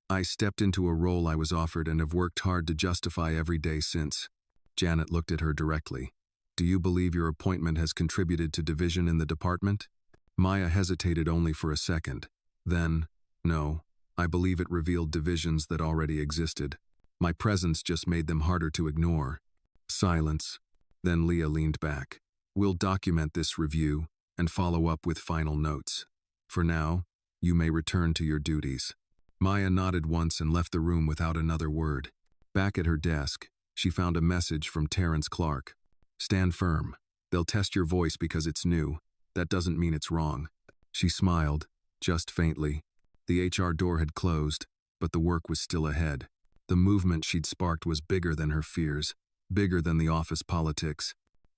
I stepped into a role I was offered and have worked hard to justify every day since. Janet looked at her directly. Do you believe your appointment has contributed to division in the department? Maya hesitated only for a second. Then, no, I believe it revealed divisions that already existed. My presence just made them harder to ignore. Silence. Then Leah leaned back. We'll document this review and follow up with final notes. For now, you may return to your duties. Maya nodded once and left the room without another word. Back at her desk, she found a message from Terrence Clark. Stand firm. They'll test your voice because it's new. That doesn't mean it's wrong. She smiled, just faintly. The HR door had closed, but the work was still ahead. The movement she'd sparked was bigger than her fears, bigger than the office politics,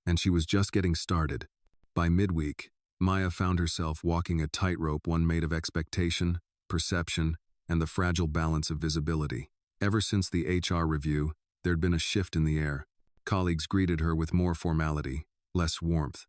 and she was just getting started. By midweek, Maya found herself walking a tightrope, one made of expectation, perception, and the fragile balance of visibility. Ever since the HR review, there'd been a shift in the air. Colleagues greeted her with more formality, less warmth.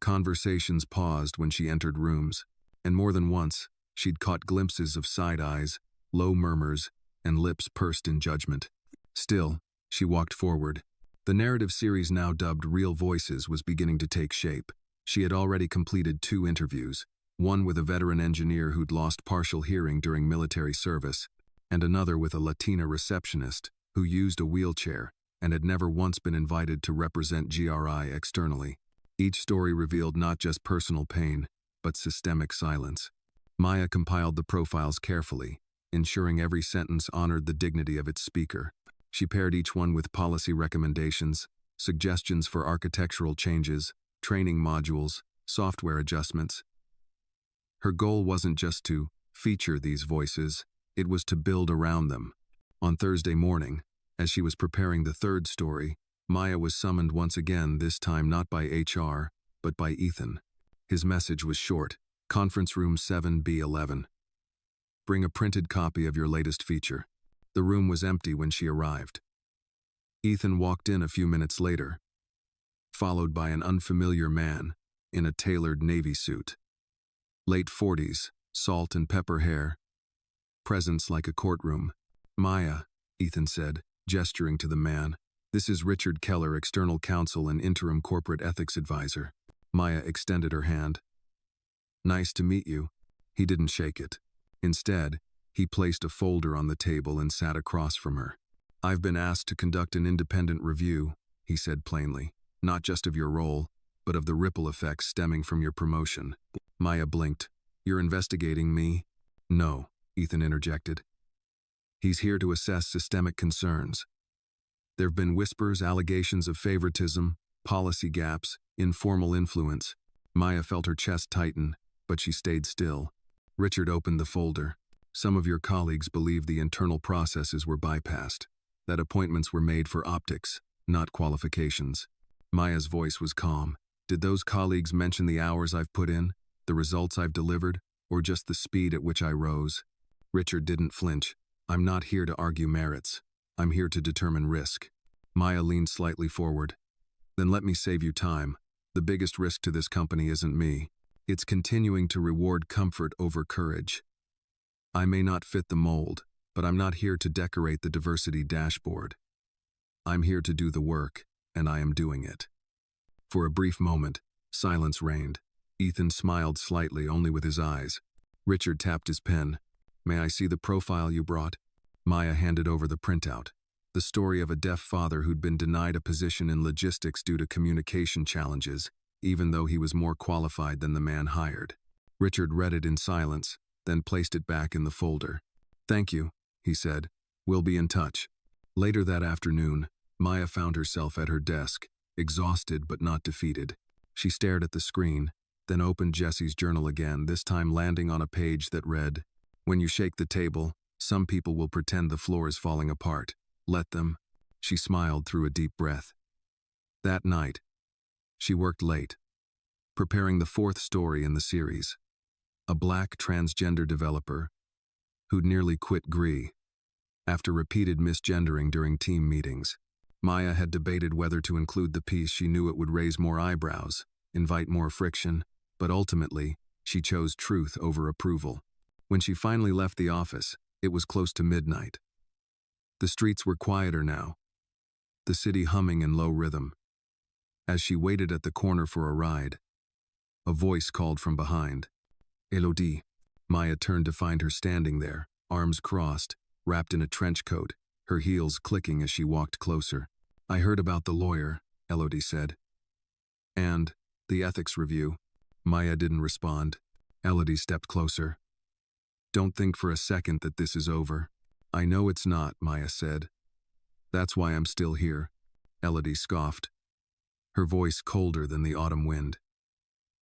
Conversations paused when she entered rooms, and more than once, she'd caught glimpses of side eyes, low murmurs, and lips pursed in judgment. Still, she walked forward. The narrative series, now dubbed Real Voices, was beginning to take shape. She had already completed 2 interviews, one with a veteran engineer who'd lost partial hearing during military service, and another with a Latina receptionist who used a wheelchair and had never once been invited to represent GRI externally. Each story revealed not just personal pain, but systemic silence. Maya compiled the profiles carefully, ensuring every sentence honored the dignity of its speaker. She paired each one with policy recommendations, suggestions for architectural changes, training modules, software adjustments. Her goal wasn't just to feature these voices, it was to build around them. On Thursday morning, as she was preparing the 3rd story, Maya was summoned once again, this time not by HR, but by Ethan. His message was short: Conference Room 7B11. Bring a printed copy of your latest feature. The room was empty when she arrived. Ethan walked in a few minutes later, followed by an unfamiliar man in a tailored navy suit. Late 40s, salt and pepper hair, presence like a courtroom. Maya, Ethan said, gesturing to the man. This is Richard Keller, external counsel and interim corporate ethics advisor. Maya extended her hand. Nice to meet you. He didn't shake it. Instead, he placed a folder on the table and sat across from her. I've been asked to conduct an independent review, he said plainly, not just of your role, but of the ripple effects stemming from your promotion. Maya blinked. You're investigating me? No, Ethan interjected. He's here to assess systemic concerns. There've been whispers, allegations of favoritism, policy gaps, informal influence. Maya felt her chest tighten, but she stayed still. Richard opened the folder. Some of your colleagues believe the internal processes were bypassed, that appointments were made for optics, not qualifications. Maya's voice was calm. Did those colleagues mention the hours I've put in, the results I've delivered, or just the speed at which I rose? Richard didn't flinch. I'm not here to argue merits. I'm here to determine risk. Maya leaned slightly forward. Then let me save you time. The biggest risk to this company isn't me. It's continuing to reward comfort over courage. I may not fit the mold, but I'm not here to decorate the diversity dashboard. I'm here to do the work, and I am doing it. For a brief moment, silence reigned. Ethan smiled slightly, only with his eyes. Richard tapped his pen. May I see the profile you brought? Maya handed over the printout. The story of a deaf father who'd been denied a position in logistics due to communication challenges, even though he was more qualified than the man hired. Richard read it in silence, then placed it back in the folder. Thank you, he said. We'll be in touch. Later that afternoon, Maya found herself at her desk, exhausted but not defeated. She stared at the screen, then opened Jesse's journal again, this time landing on a page that read, When you shake the table, some people will pretend the floor is falling apart. Let them. She smiled through a deep breath. That night, she worked late, preparing the 4th story in the series. A black transgender developer who'd nearly quit GRI after repeated misgendering during team meetings. Maya had debated whether to include the piece. She knew it would raise more eyebrows, invite more friction, but ultimately, she chose truth over approval. When she finally left the office, it was close to midnight. The streets were quieter now, the city humming in low rhythm. As she waited at the corner for a ride, a voice called from behind. Elodie. Maya turned to find her standing there, arms crossed, wrapped in a trench coat, her heels clicking as she walked closer. I heard about the lawyer, Elodie said. And the ethics review. Maya didn't respond. Elodie stepped closer. Don't think for a second that this is over. I know it's not, Maya said. That's why I'm still here. Elodie scoffed, her voice colder than the autumn wind.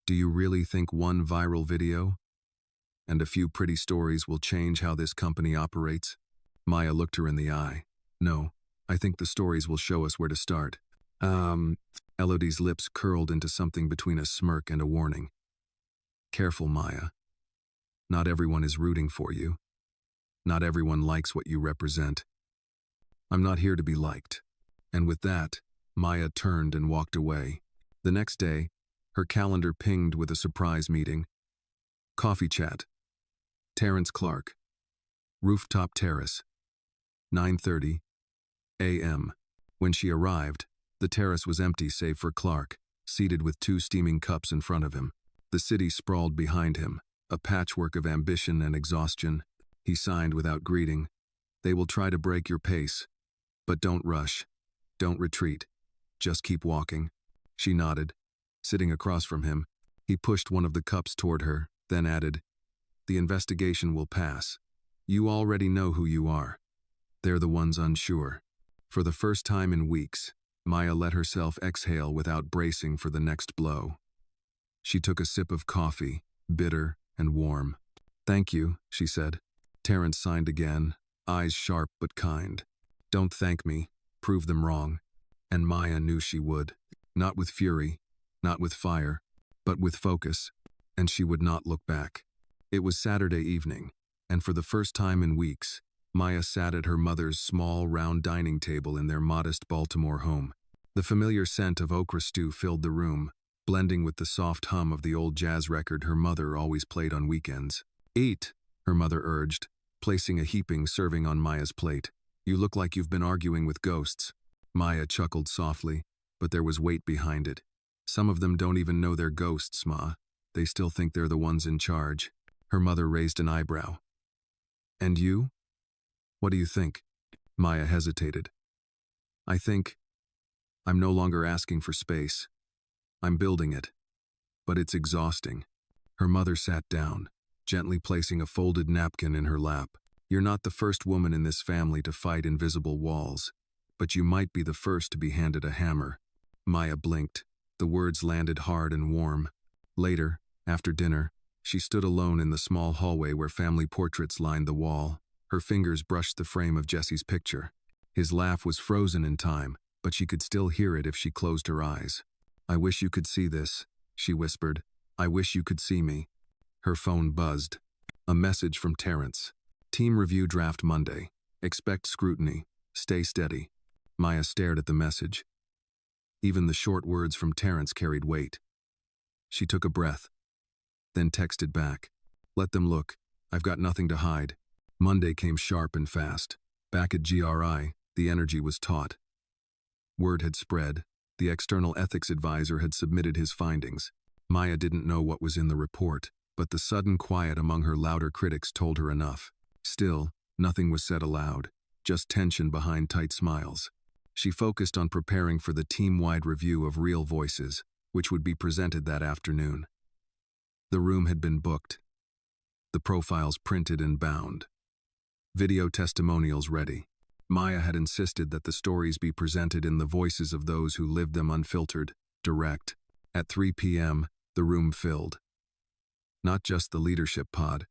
Do you really think one viral video and a few pretty stories will change how this company operates? Maya looked her in the eye. No, I think the stories will show us where to start. Elodie's lips curled into something between a smirk and a warning. Careful, Maya. Not everyone is rooting for you. Not everyone likes what you represent. I'm not here to be liked. And with that, Maya turned and walked away. The next day, her calendar pinged with a surprise meeting. Coffee chat. Terrence Clark. Rooftop terrace. 9:30 a.m. When she arrived, the terrace was empty save for Clark, seated with 2 steaming cups in front of him. The city sprawled behind him, a patchwork of ambition and exhaustion. He signed without greeting. They will try to break your pace. But don't rush. Don't retreat. Just keep walking. She nodded. Sitting across from him, he pushed one of the cups toward her, then added, The investigation will pass. You already know who you are. They're the ones unsure. For the first time in weeks, Maya let herself exhale without bracing for the next blow. She took a sip of coffee, bitter and warm. Thank you, she said. Terrence signed again, eyes sharp but kind. Don't thank me, prove them wrong. And Maya knew she would. Not with fury, not with fire, but with focus. And she would not look back. It was Saturday evening, and for the first time in weeks, Maya sat at her mother's small, round dining table in their modest Baltimore home. The familiar scent of okra stew filled the room, blending with the soft hum of the old jazz record her mother always played on weekends. Eat, her mother urged, placing a heaping serving on Maya's plate. You look like you've been arguing with ghosts. Maya chuckled softly, but there was weight behind it. Some of them don't even know they're ghosts, Ma. They still think they're the ones in charge. Her mother raised an eyebrow. And you? What do you think? Maya hesitated. I think I'm no longer asking for space. I'm building it. But it's exhausting. Her mother sat down, gently placing a folded napkin in her lap. You're not the first woman in this family to fight invisible walls, but you might be the first to be handed a hammer. Maya blinked. The words landed hard and warm. Later, after dinner, she stood alone in the small hallway where family portraits lined the wall. Her fingers brushed the frame of Jesse's picture. His laugh was frozen in time, but she could still hear it if she closed her eyes. I wish you could see this, she whispered. I wish you could see me. Her phone buzzed. A message from Terrence. Team review draft Monday. Expect scrutiny. Stay steady. Maya stared at the message. Even the short words from Terrence carried weight. She took a breath, then texted back. Let them look. I've got nothing to hide. Monday came sharp and fast. Back at GRI, the energy was taut. Word had spread. The external ethics advisor had submitted his findings. Maya didn't know what was in the report, but the sudden quiet among her louder critics told her enough. Still, nothing was said aloud, just tension behind tight smiles. She focused on preparing for the team-wide review of Real Voices, which would be presented that afternoon. The room had been booked. The profiles printed and bound. Video testimonials ready. Maya had insisted that the stories be presented in the voices of those who lived them unfiltered, direct. At 3 p.m., the room filled. Not just the leadership pod,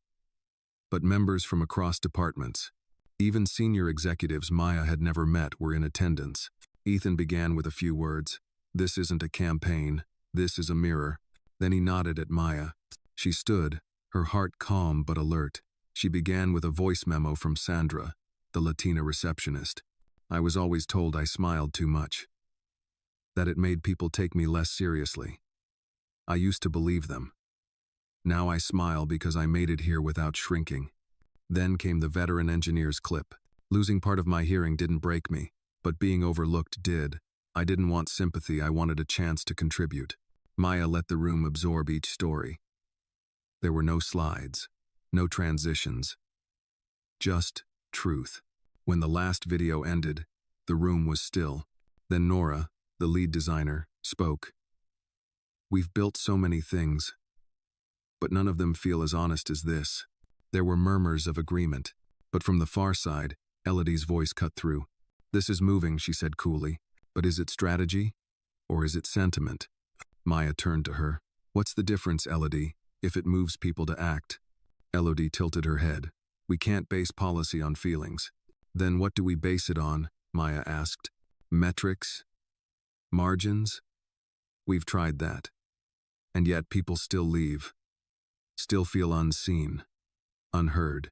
but members from across departments. Even senior executives Maya had never met were in attendance. Ethan began with a few words. This isn't a campaign. This is a mirror. Then he nodded at Maya. She stood, her heart calm but alert. She began with a voice memo from Sandra, the Latina receptionist. I was always told I smiled too much. That it made people take me less seriously. I used to believe them. Now I smile because I made it here without shrinking. Then came the veteran engineer's clip. Losing part of my hearing didn't break me, but being overlooked did. I didn't want sympathy, I wanted a chance to contribute. Maya let the room absorb each story. There were no slides, no transitions, just truth. When the last video ended, the room was still. Then Nora, the lead designer, spoke. We've built so many things, but none of them feel as honest as this. There were murmurs of agreement, but from the far side, Elodie's voice cut through. This is moving, she said coolly, but is it strategy? Or is it sentiment? Maya turned to her. What's the difference, Elodie, if it moves people to act? Elodie tilted her head. We can't base policy on feelings. Then what do we base it on? Maya asked. Metrics? Margins? We've tried that. And yet people still leave. Still feel unseen. Unheard.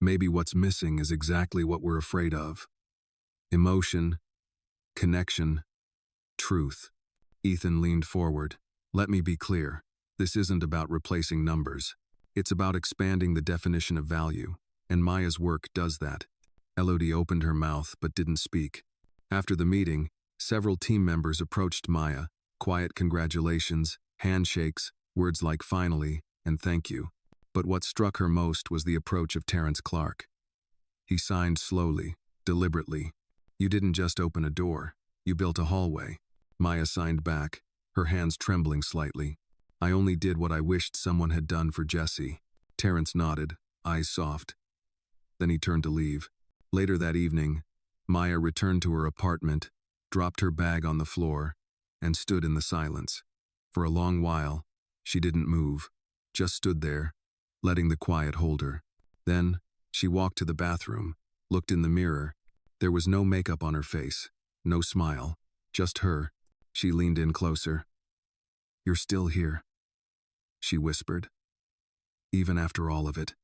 Maybe what's missing is exactly what we're afraid of. Emotion, connection, truth. Ethan leaned forward. Let me be clear. This isn't about replacing numbers. It's about expanding the definition of value, and Maya's work does that. Elodie opened her mouth but didn't speak. After the meeting, several team members approached Maya. Quiet congratulations, handshakes, words like finally and thank you. But what struck her most was the approach of Terrence Clark. He signed slowly, deliberately. You didn't just open a door, you built a hallway. Maya signed back, her hands trembling slightly. I only did what I wished someone had done for Jesse. Terrence nodded, eyes soft. Then he turned to leave. Later that evening, Maya returned to her apartment, dropped her bag on the floor, and stood in the silence. For a long while, she didn't move, just stood there, letting the quiet hold her. Then, she walked to the bathroom, looked in the mirror. There was no makeup on her face, no smile, just her. She leaned in closer. You're still here, she whispered. Even after all of it.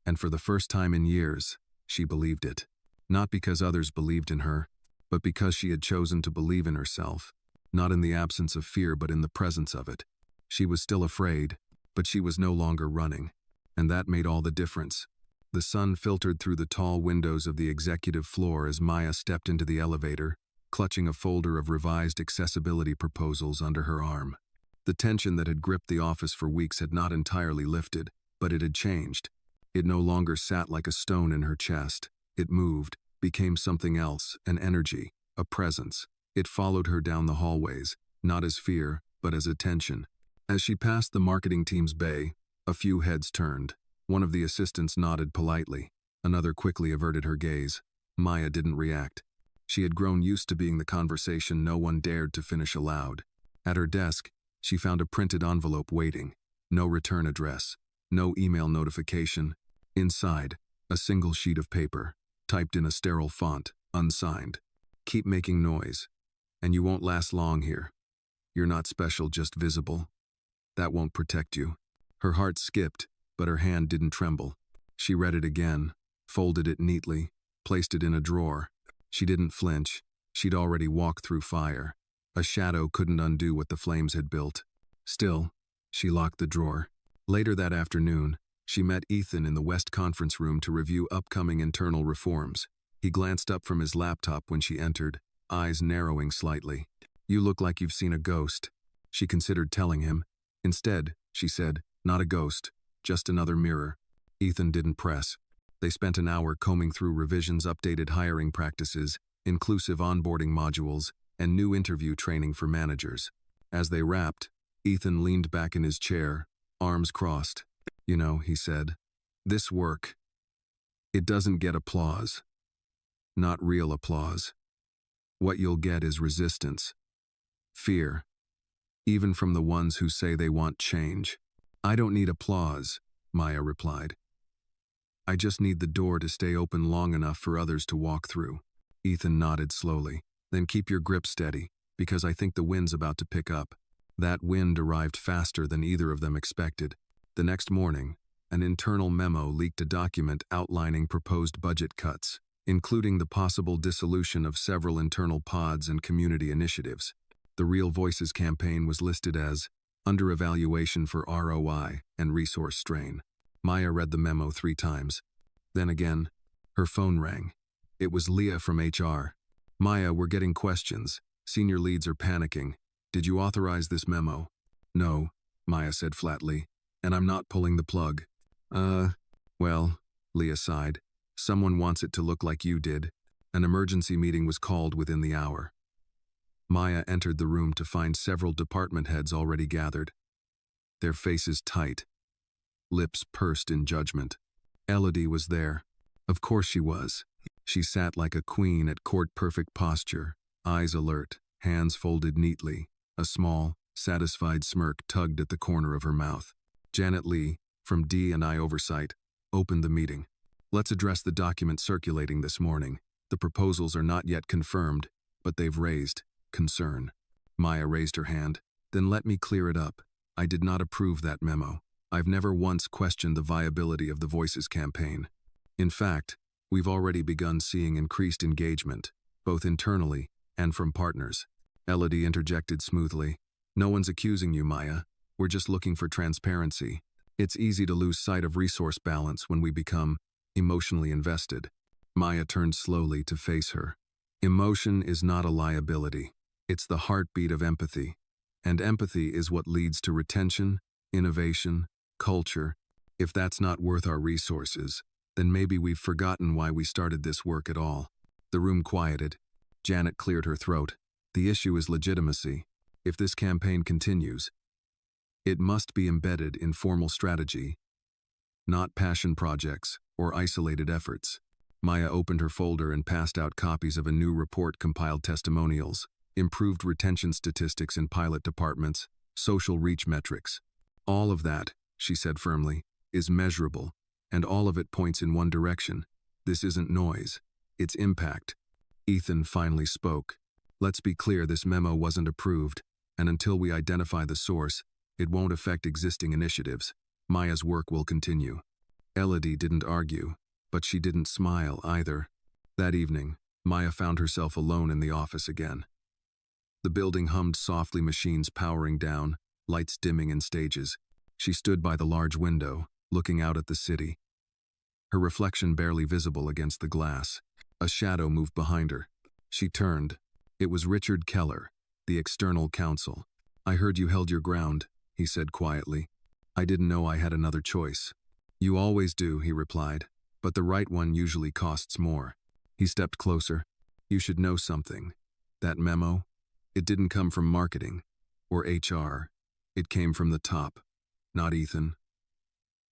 And for the first time in years, she believed it. Not because others believed in her, but because she had chosen to believe in herself. Not in the absence of fear, but in the presence of it. She was still afraid, but she was no longer running. And that made all the difference. The sun filtered through the tall windows of the executive floor as Maya stepped into the elevator, clutching a folder of revised accessibility proposals under her arm. The tension that had gripped the office for weeks had not entirely lifted, but it had changed. It no longer sat like a stone in her chest. It moved, became something else, an energy, a presence. It followed her down the hallways, not as fear, but as attention. As she passed the marketing team's bay, a few heads turned. One of the assistants nodded politely. Another quickly averted her gaze. Maya didn't react. She had grown used to being the conversation no one dared to finish aloud. At her desk, she found a printed envelope waiting. No return address. No email notification. Inside, a single sheet of paper, typed in a sterile font, unsigned. Keep making noise, and you won't last long here. You're not special, just visible. That won't protect you. Her heart skipped, but her hand didn't tremble. She read it again, folded it neatly, placed it in a drawer. She didn't flinch. She'd already walked through fire. A shadow couldn't undo what the flames had built. Still, she locked the drawer. Later that afternoon, she met Ethan in the West Conference Room to review upcoming internal reforms. He glanced up from his laptop when she entered, eyes narrowing slightly. You look like you've seen a ghost. She considered telling him. Instead, she said, not a ghost, just another mirror. Ethan didn't press. They spent an hour combing through revisions, updated hiring practices, inclusive onboarding modules, and new interview training for managers. As they wrapped, Ethan leaned back in his chair, arms crossed. You know, he said, this work, it doesn't get applause. Not real applause. What you'll get is resistance. Fear. Even from the ones who say they want change. I don't need applause, Maya replied. I just need the door to stay open long enough for others to walk through. Ethan nodded slowly. Then keep your grip steady, because I think the wind's about to pick up. That wind arrived faster than either of them expected. The next morning, an internal memo leaked a document outlining proposed budget cuts, including the possible dissolution of several internal pods and community initiatives. The Real Voices campaign was listed as under evaluation for ROI and resource strain. Maya read the memo 3 times. Then again, her phone rang. It was Leah from HR. Maya, we're getting questions. Senior leads are panicking. Did you authorize this memo? No, Maya said flatly, and I'm not pulling the plug. Well, Leah sighed. Someone wants it to look like you did. An emergency meeting was called within the hour. Maya entered the room to find several department heads already gathered. Their faces tight, lips pursed in judgment. Elodie was there. Of course she was. She sat like a queen at court-perfect posture, eyes alert, hands folded neatly. A small, satisfied smirk tugged at the corner of her mouth. Janet Lee, from D&I Oversight, opened the meeting. Let's address the document circulating this morning. The proposals are not yet confirmed, but they've raised concern. Maya raised her hand. Then let me clear it up. I did not approve that memo. I've never once questioned the viability of the Voices campaign. In fact, we've already begun seeing increased engagement, both internally and from partners. Elodie interjected smoothly. No one's accusing you, Maya. We're just looking for transparency. It's easy to lose sight of resource balance when we become emotionally invested. Maya turned slowly to face her. Emotion is not a liability. It's the heartbeat of empathy. And empathy is what leads to retention, innovation, culture. If that's not worth our resources, then maybe we've forgotten why we started this work at all. The room quieted. Janet cleared her throat. The issue is legitimacy. If this campaign continues, it must be embedded in formal strategy, not passion projects or isolated efforts. Maya opened her folder and passed out copies of a new report compiled testimonials, improved retention statistics in pilot departments, social reach metrics. All of that, she said firmly, is measurable, and all of it points in one direction. This isn't noise, it's impact. Ethan finally spoke. Let's be clear, this memo wasn't approved, and until we identify the source, it won't affect existing initiatives. Maya's work will continue. Elodie didn't argue, but she didn't smile either. That evening, Maya found herself alone in the office again. The building hummed softly, machines powering down, lights dimming in stages. She stood by the large window, looking out at the city. Her reflection barely visible against the glass. A shadow moved behind her. She turned. It was Richard Keller, the external counsel. I heard you held your ground, he said quietly. I didn't know I had another choice. You always do, he replied, but the right one usually costs more. He stepped closer. You should know something. That memo, it didn't come from marketing or HR. It came from the top, not Ethan.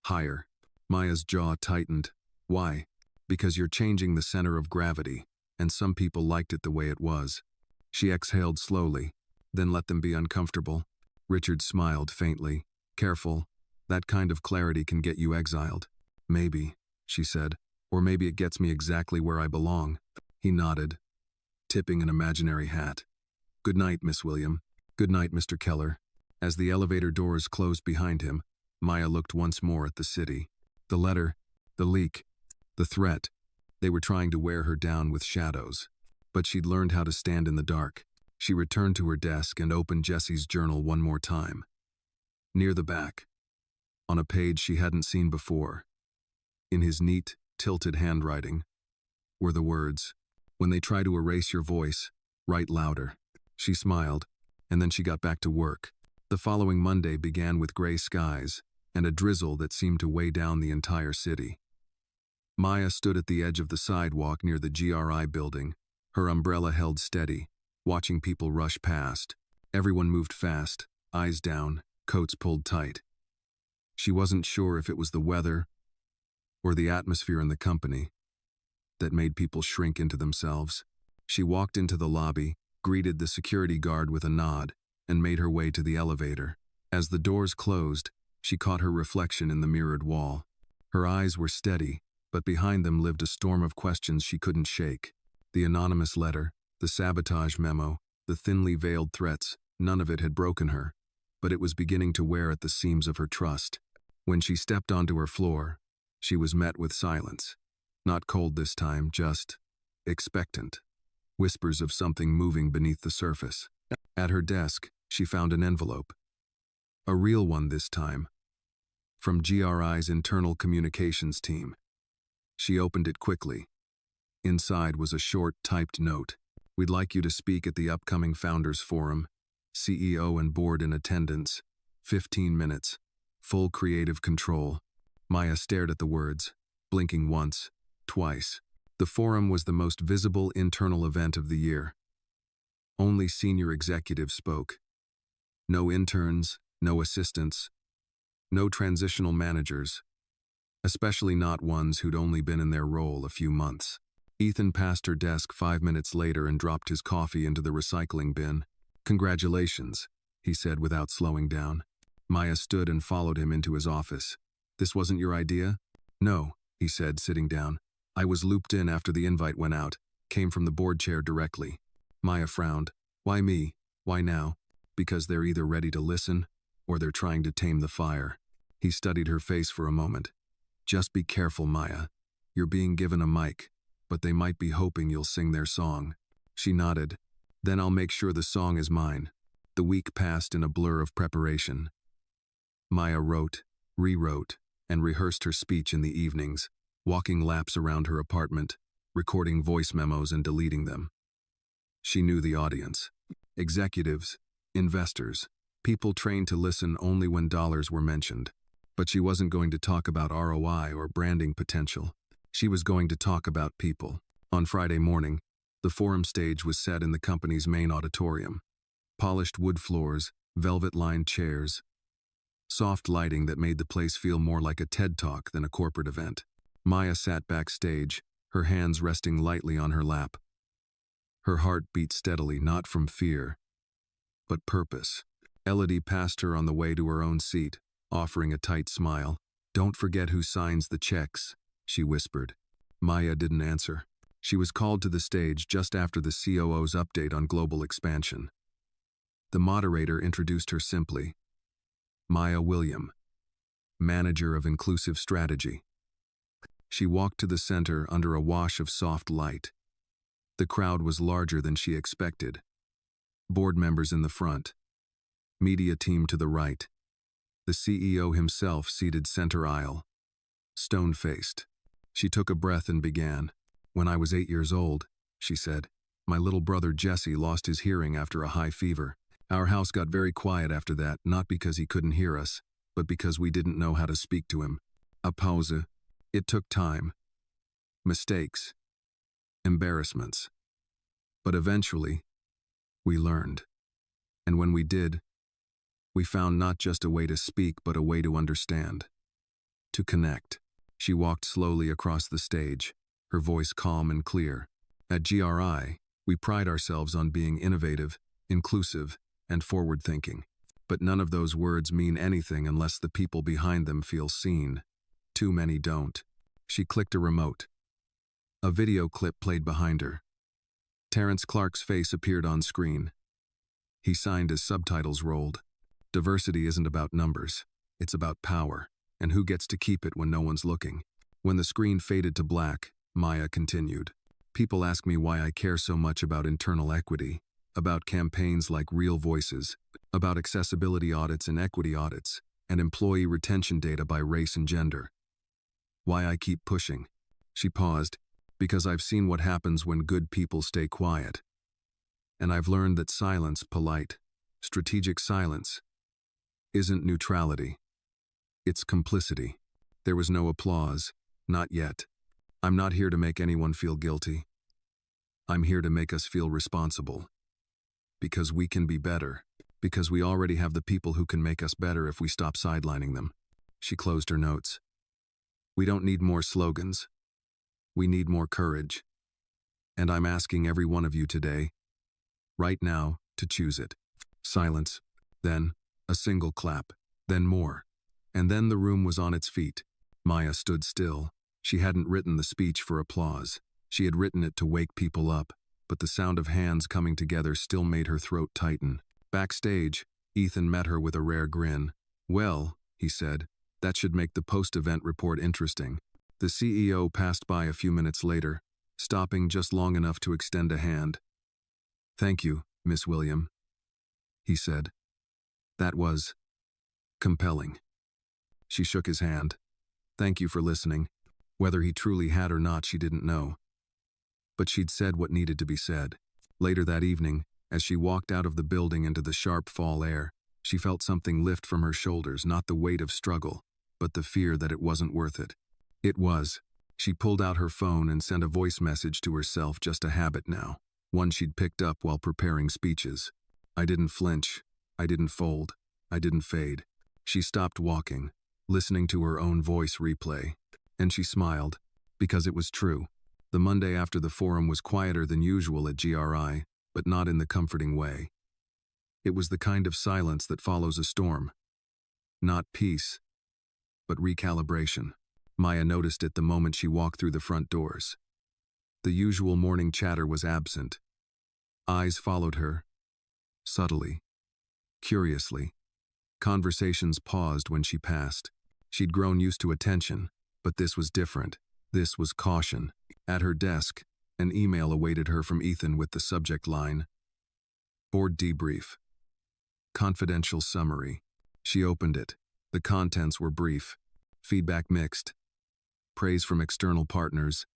Higher. Maya's jaw tightened. Why? Because you're changing the center of gravity, and some people liked it the way it was. She exhaled slowly, then let them be uncomfortable. Richard smiled faintly. Careful. That kind of clarity can get you exiled. Maybe, she said, or maybe it gets me exactly where I belong. He nodded, tipping an imaginary hat. Good night, Miss William. Good night, Mr. Keller. As the elevator doors closed behind him, Maya looked once more at the city. The letter, the leak, the threat. They were trying to wear her down with shadows. But she'd learned how to stand in the dark. She returned to her desk and opened Jesse's journal one more time. Near the back, on a page she hadn't seen before, in his neat, tilted handwriting, were the words, "When they try to erase your voice, write louder." She smiled, and then she got back to work. The following Monday began with gray skies and a drizzle that seemed to weigh down the entire city. Maya stood at the edge of the sidewalk near the GRI building, her umbrella held steady, watching people rush past. Everyone moved fast, eyes down, coats pulled tight. She wasn't sure if it was the weather or the atmosphere in the company that made people shrink into themselves. She walked into the lobby, greeted the security guard with a nod, and made her way to the elevator. As the doors closed, she caught her reflection in the mirrored wall. Her eyes were steady, but behind them lived a storm of questions she couldn't shake. The anonymous letter, the sabotage memo, the thinly veiled threats, none of it had broken her, but it was beginning to wear at the seams of her trust. When she stepped onto her floor, she was met with silence. Not cold this time, just expectant. Whispers of something moving beneath the surface. At her desk, she found an envelope. A real one this time, from GRI's internal communications team. She opened it quickly. Inside was a short, typed note. We'd like you to speak at the upcoming Founders Forum. CEO and board in attendance. 15 minutes. Full creative control. Maya stared at the words, blinking once, twice. The forum was the most visible internal event of the year. Only senior executives spoke. No interns, no assistants, no transitional managers, especially not ones who'd only been in their role a few months. Ethan passed her desk 5 minutes later and dropped his coffee into the recycling bin. Congratulations, he said without slowing down. Maya stood and followed him into his office. This wasn't your idea? No, he said, sitting down. I was looped in after the invite went out, came from the board chair directly. Maya frowned. Why me? Why now? Because they're either ready to listen, or they're trying to tame the fire. He studied her face for a moment. Just be careful, Maya. You're being given a mic, but they might be hoping you'll sing their song. She nodded. Then I'll make sure the song is mine. The week passed in a blur of preparation. Maya wrote, rewrote, and rehearsed her speech in the evenings, walking laps around her apartment, recording voice memos and deleting them. She knew the audience. Executives, investors, people trained to listen only when dollars were mentioned. But she wasn't going to talk about ROI or branding potential. She was going to talk about people. On Friday morning, the forum stage was set in the company's main auditorium. Polished wood floors, velvet-lined chairs, soft lighting that made the place feel more like a TED Talk than a corporate event. Maya sat backstage, her hands resting lightly on her lap. Her heart beat steadily, not from fear, but purpose. Elodie passed her on the way to her own seat, offering a tight smile. Don't forget who signs the checks, she whispered. Maya didn't answer. She was called to the stage just after the COO's update on global expansion. The moderator introduced her simply. Maya William, Manager of Inclusive Strategy. She walked to the center under a wash of soft light. The crowd was larger than she expected. Board members in the front. Media team to the right. The CEO himself seated center aisle. Stone-faced. She took a breath and began. When I was 8 years old, she said, my little brother Jesse lost his hearing after a high fever. Our house got very quiet after that, not because he couldn't hear us, but because we didn't know how to speak to him. A pause. It took time. Mistakes. Embarrassments. But eventually, we learned. And when we did, we found not just a way to speak, but a way to understand. To connect. She walked slowly across the stage, her voice calm and clear. At GRI, we pride ourselves on being innovative, inclusive, and forward-thinking. But none of those words mean anything unless the people behind them feel seen. Too many don't. She clicked a remote. A video clip played behind her. Terrence Clark's face appeared on screen. He signed as subtitles rolled. Diversity isn't about numbers. It's about power, and who gets to keep it when no one's looking. When the screen faded to black, Maya continued. People ask me why I care so much about internal equity, about campaigns like Real Voices, about accessibility audits and equity audits, and employee retention data by race and gender. Why I keep pushing. She paused, because I've seen what happens when good people stay quiet. And I've learned that silence, polite, strategic silence, isn't neutrality. It's complicity. There was no applause, not yet. I'm not here to make anyone feel guilty. I'm here to make us feel responsible. Because we can be better. Because we already have the people who can make us better if we stop sidelining them. She closed her notes. We don't need more slogans. We need more courage. And I'm asking every one of you today, right now, to choose it. Silence. Then, a single clap. Then more. And then the room was on its feet. Maya stood still. She hadn't written the speech for applause. She had written it to wake people up, but the sound of hands coming together still made her throat tighten. Backstage, Ethan met her with a rare grin. Well, he said, that should make the post-event report interesting. The CEO passed by a few minutes later, stopping just long enough to extend a hand. Thank you, Miss William, he said. That was Compelling. She shook his hand. Thank you for listening. Whether he truly had or not, she didn't know. But she'd said what needed to be said. Later that evening, as she walked out of the building into the sharp fall air, she felt something lift from her shoulders, not the weight of struggle, but the fear that it wasn't worth it. It was. She pulled out her phone and sent a voice message to herself, just a habit now, one she'd picked up while preparing speeches. I didn't flinch. I didn't fold. I didn't fade. She stopped walking, listening to her own voice replay, and she smiled, because it was true. The Monday after the forum was quieter than usual at GRI, but not in the comforting way. It was the kind of silence that follows a storm. Not peace, but recalibration. Maya noticed it the moment she walked through the front doors. The usual morning chatter was absent. Eyes followed her, subtly, curiously. Conversations paused when she passed. She'd grown used to attention, but this was different. This was caution. At her desk, an email awaited her from Ethan with the subject line, Board Debrief. Confidential Summary. She opened it. The contents were brief. Feedback mixed. Praise from external partners.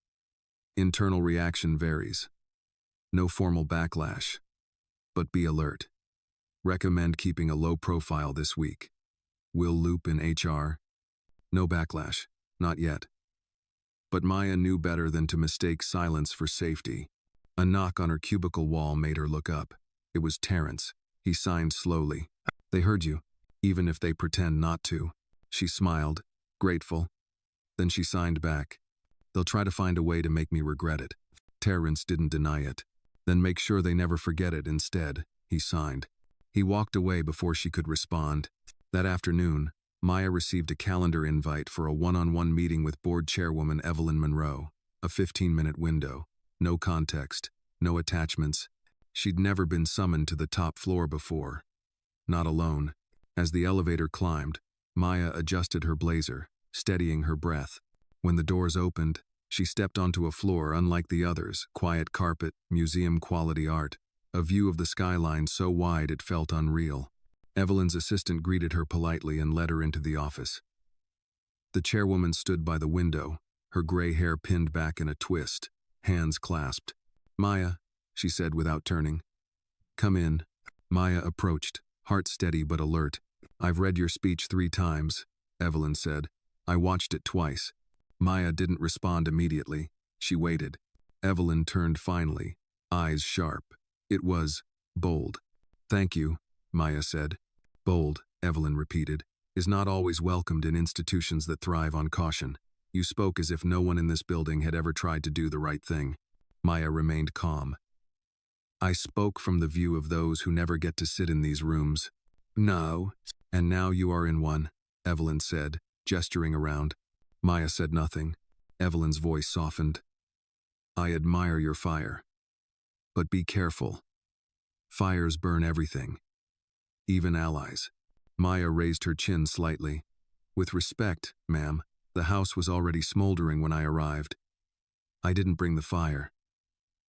Internal reaction varies. No formal backlash. But be alert. Recommend keeping a low profile this week. Will loop in HR. No backlash. Not yet. But Maya knew better than to mistake silence for safety. A knock on her cubicle wall made her look up. It was Terrence. He signed slowly. They heard you, even if they pretend not to. She smiled, grateful. Then she signed back. They'll try to find a way to make me regret it. Terrence didn't deny it. Then make sure they never forget it instead, he signed. He walked away before she could respond. That afternoon, Maya received a calendar invite for a one-on-one meeting with board chairwoman Evelyn Monroe. A 15-minute window. No context. No attachments. She'd never been summoned to the top floor before. Not alone. As the elevator climbed, Maya adjusted her blazer, steadying her breath. When the doors opened, she stepped onto a floor unlike the others, quiet carpet, museum-quality art, a view of the skyline so wide it felt unreal. Evelyn's assistant greeted her politely and led her into the office. The chairwoman stood by the window, her gray hair pinned back in a twist, hands clasped. Maya, she said without turning. Come in. Maya approached, heart steady but alert. I've read your speech 3 times, Evelyn said. I watched it twice. Maya didn't respond immediately. She waited. Evelyn turned finally, eyes sharp. It was bold. Thank you, Maya said. Bold, Evelyn repeated, is not always welcomed in institutions that thrive on caution. You spoke as if no one in this building had ever tried to do the right thing. Maya remained calm. I spoke from the view of those who never get to sit in these rooms. No, and now you are in one, Evelyn said, gesturing around. Maya said nothing. Evelyn's voice softened. I admire your fire. But be careful. Fires burn everything. Even allies. Maya raised her chin slightly. With respect, ma'am, the house was already smoldering when I arrived. I didn't bring the fire.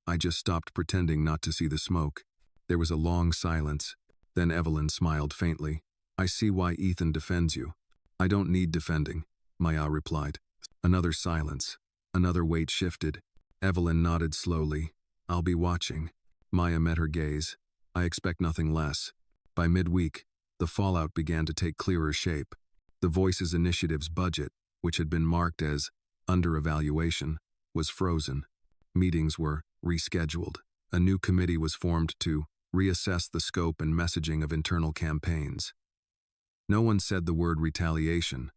I just stopped pretending not to see the smoke. There was a long silence. Then Evelyn smiled faintly. I see why Ethan defends you. I don't need defending, Maya replied. Another silence. Another weight shifted. Evelyn nodded slowly. I'll be watching. Maya met her gaze. I expect nothing less. By midweek, the fallout began to take clearer shape. The Voices Initiative's budget, which had been marked as under evaluation, was frozen. Meetings were rescheduled. A new committee was formed to reassess the scope and messaging of internal campaigns. No one said the word retaliation,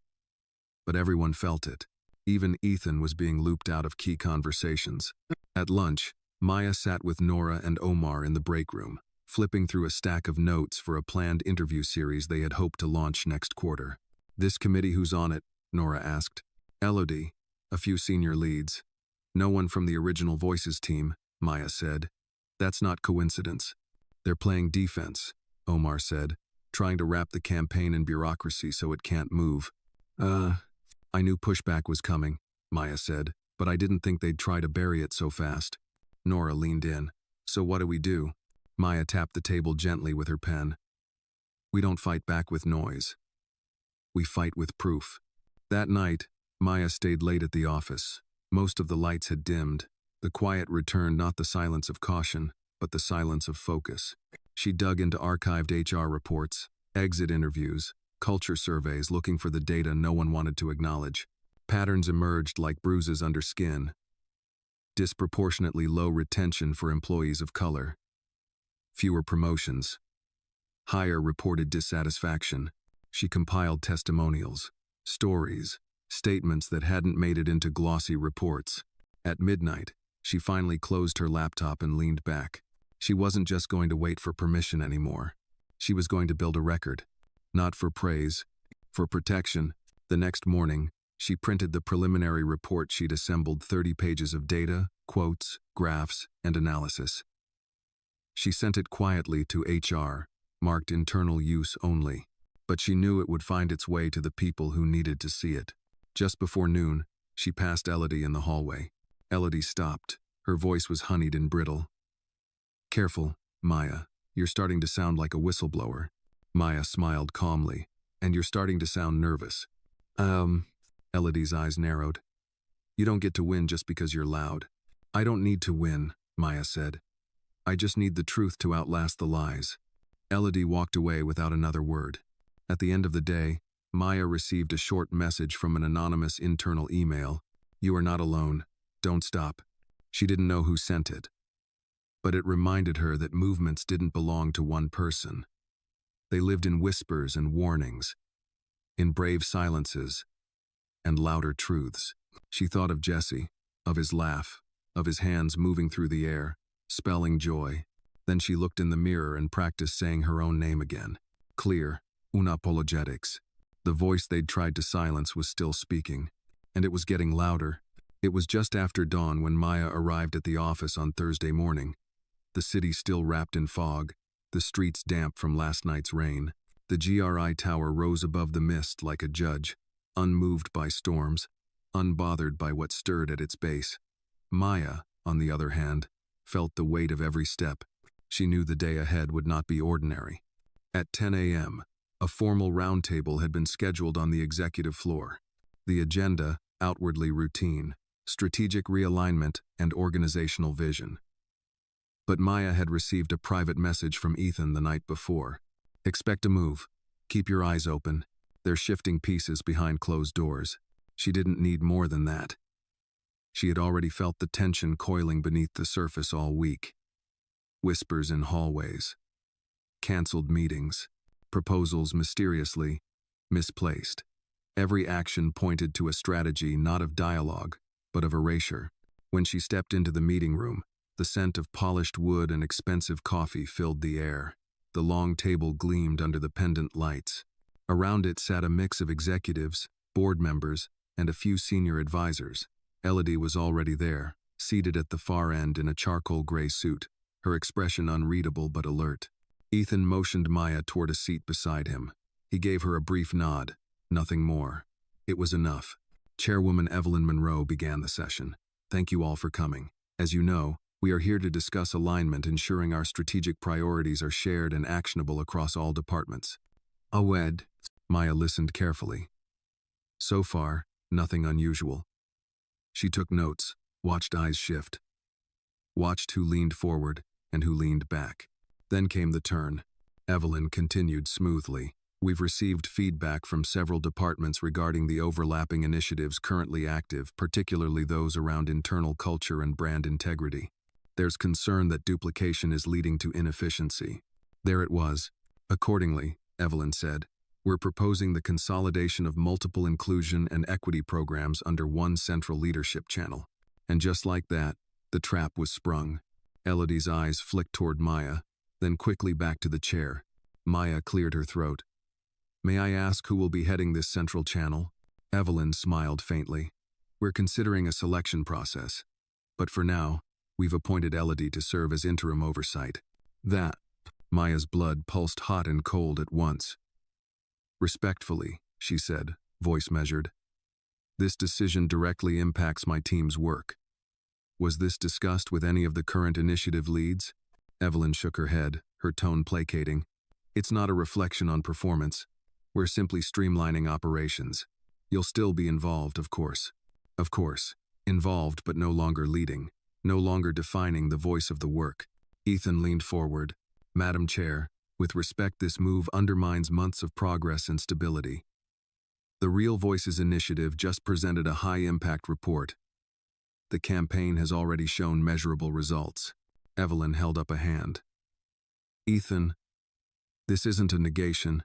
but everyone felt it. Even Ethan was being looped out of key conversations. At lunch, Maya sat with Nora and Omar in the break room, flipping through a stack of notes for a planned interview series they had hoped to launch next quarter. This committee, who's on it? Nora asked. Elodie, a few senior leads. No one from the original Voices team, Maya said. That's not coincidence. They're playing defense, Omar said, trying to wrap the campaign in bureaucracy so it can't move. I knew pushback was coming, Maya said, but I didn't think they'd try to bury it so fast. Nora leaned in. So what do we do? Maya tapped the table gently with her pen. We don't fight back with noise. We fight with proof. That night, Maya stayed late at the office. Most of the lights had dimmed. The quiet returned, not the silence of caution, but the silence of focus. She dug into archived HR reports, exit interviews, culture surveys, looking for the data no one wanted to acknowledge. Patterns emerged like bruises under skin. Disproportionately low retention for employees of color. Fewer promotions. Higher reported dissatisfaction. She compiled testimonials, stories, statements that hadn't made it into glossy reports. At midnight, she finally closed her laptop and leaned back. She wasn't just going to wait for permission anymore. She was going to build a record. Not for praise, for protection. The next morning, she printed the preliminary report she'd assembled, 30 pages of data, quotes, graphs, and analysis. She sent it quietly to HR, marked internal use only, but she knew it would find its way to the people who needed to see it. Just before noon, she passed Elodie in the hallway. Elodie stopped. Her voice was honeyed and brittle. "Careful, Maya. You're starting to sound like a whistleblower." Maya smiled calmly. "And you're starting to sound nervous." Elodie's eyes narrowed. "You don't get to win just because you're loud." "I don't need to win," Maya said. "I just need the truth to outlast the lies." Elodie walked away without another word. At the end of the day, Maya received a short message from an anonymous internal email. "You are not alone. Don't stop." She didn't know who sent it, but it reminded her that movements didn't belong to one person. They lived in whispers and warnings, in brave silences and louder truths. She thought of Jesse, of his laugh, of his hands moving through the air, spelling joy. Then she looked in the mirror and practiced saying her own name again. Clear, unapologetics. The voice they'd tried to silence was still speaking, and it was getting louder. It was just after dawn when Maya arrived at the office on Thursday morning. The city still wrapped in fog, the streets damp from last night's rain. The GRI tower rose above the mist like a judge, unmoved by storms, unbothered by what stirred at its base. Maya, on the other hand, felt the weight of every step. She knew the day ahead would not be ordinary. At 10 a.m., a formal roundtable had been scheduled on the executive floor. The agenda, outwardly routine, strategic realignment, and organizational vision. But Maya had received a private message from Ethan the night before. "Expect a move. Keep your eyes open. They're shifting pieces behind closed doors." She didn't need more than that. She had already felt the tension coiling beneath the surface all week. Whispers in hallways. Canceled meetings. Proposals mysteriously misplaced. Every action pointed to a strategy not of dialogue, but of erasure. When she stepped into the meeting room, the scent of polished wood and expensive coffee filled the air. The long table gleamed under the pendant lights. Around it sat a mix of executives, board members, and a few senior advisors. Elodie was already there, seated at the far end in a charcoal gray suit, her expression unreadable but alert. Ethan motioned Maya toward a seat beside him. He gave her a brief nod, nothing more. It was enough. Chairwoman Evelyn Monroe began the session. "Thank you all for coming. As you know, we are here to discuss alignment, ensuring our strategic priorities are shared and actionable across all departments." "Awed." Maya listened carefully. So far, nothing unusual. She took notes, watched eyes shift. Watched who leaned forward and who leaned back. Then came the turn. Evelyn continued smoothly. "We've received feedback from several departments regarding the overlapping initiatives currently active, particularly those around internal culture and brand integrity. There's concern that duplication is leading to inefficiency." There it was. "Accordingly," Evelyn said, "we're proposing the consolidation of multiple inclusion and equity programs under one central leadership channel." And just like that, the trap was sprung. Elodie's eyes flicked toward Maya, then quickly back to the chair. Maya cleared her throat. "May I ask who will be heading this central channel?" Evelyn smiled faintly. "We're considering a selection process. But for now, we've appointed Elodie to serve as interim oversight." That, Maya's blood pulsed hot and cold at once. "Respectfully," she said, voice measured, "this decision directly impacts my team's work. Was this discussed with any of the current initiative leads?" Evelyn shook her head, her tone placating. "It's not a reflection on performance. We're simply streamlining operations. You'll still be involved, of course. Of course. Involved but no longer leading. No longer defining the voice of the work. Ethan leaned forward. Madam Chair, with respect, this move undermines months of progress and stability. The Real Voices Initiative just presented a high-impact report. The campaign has already shown measurable results. Evelyn held up a hand. Ethan, this isn't a negation.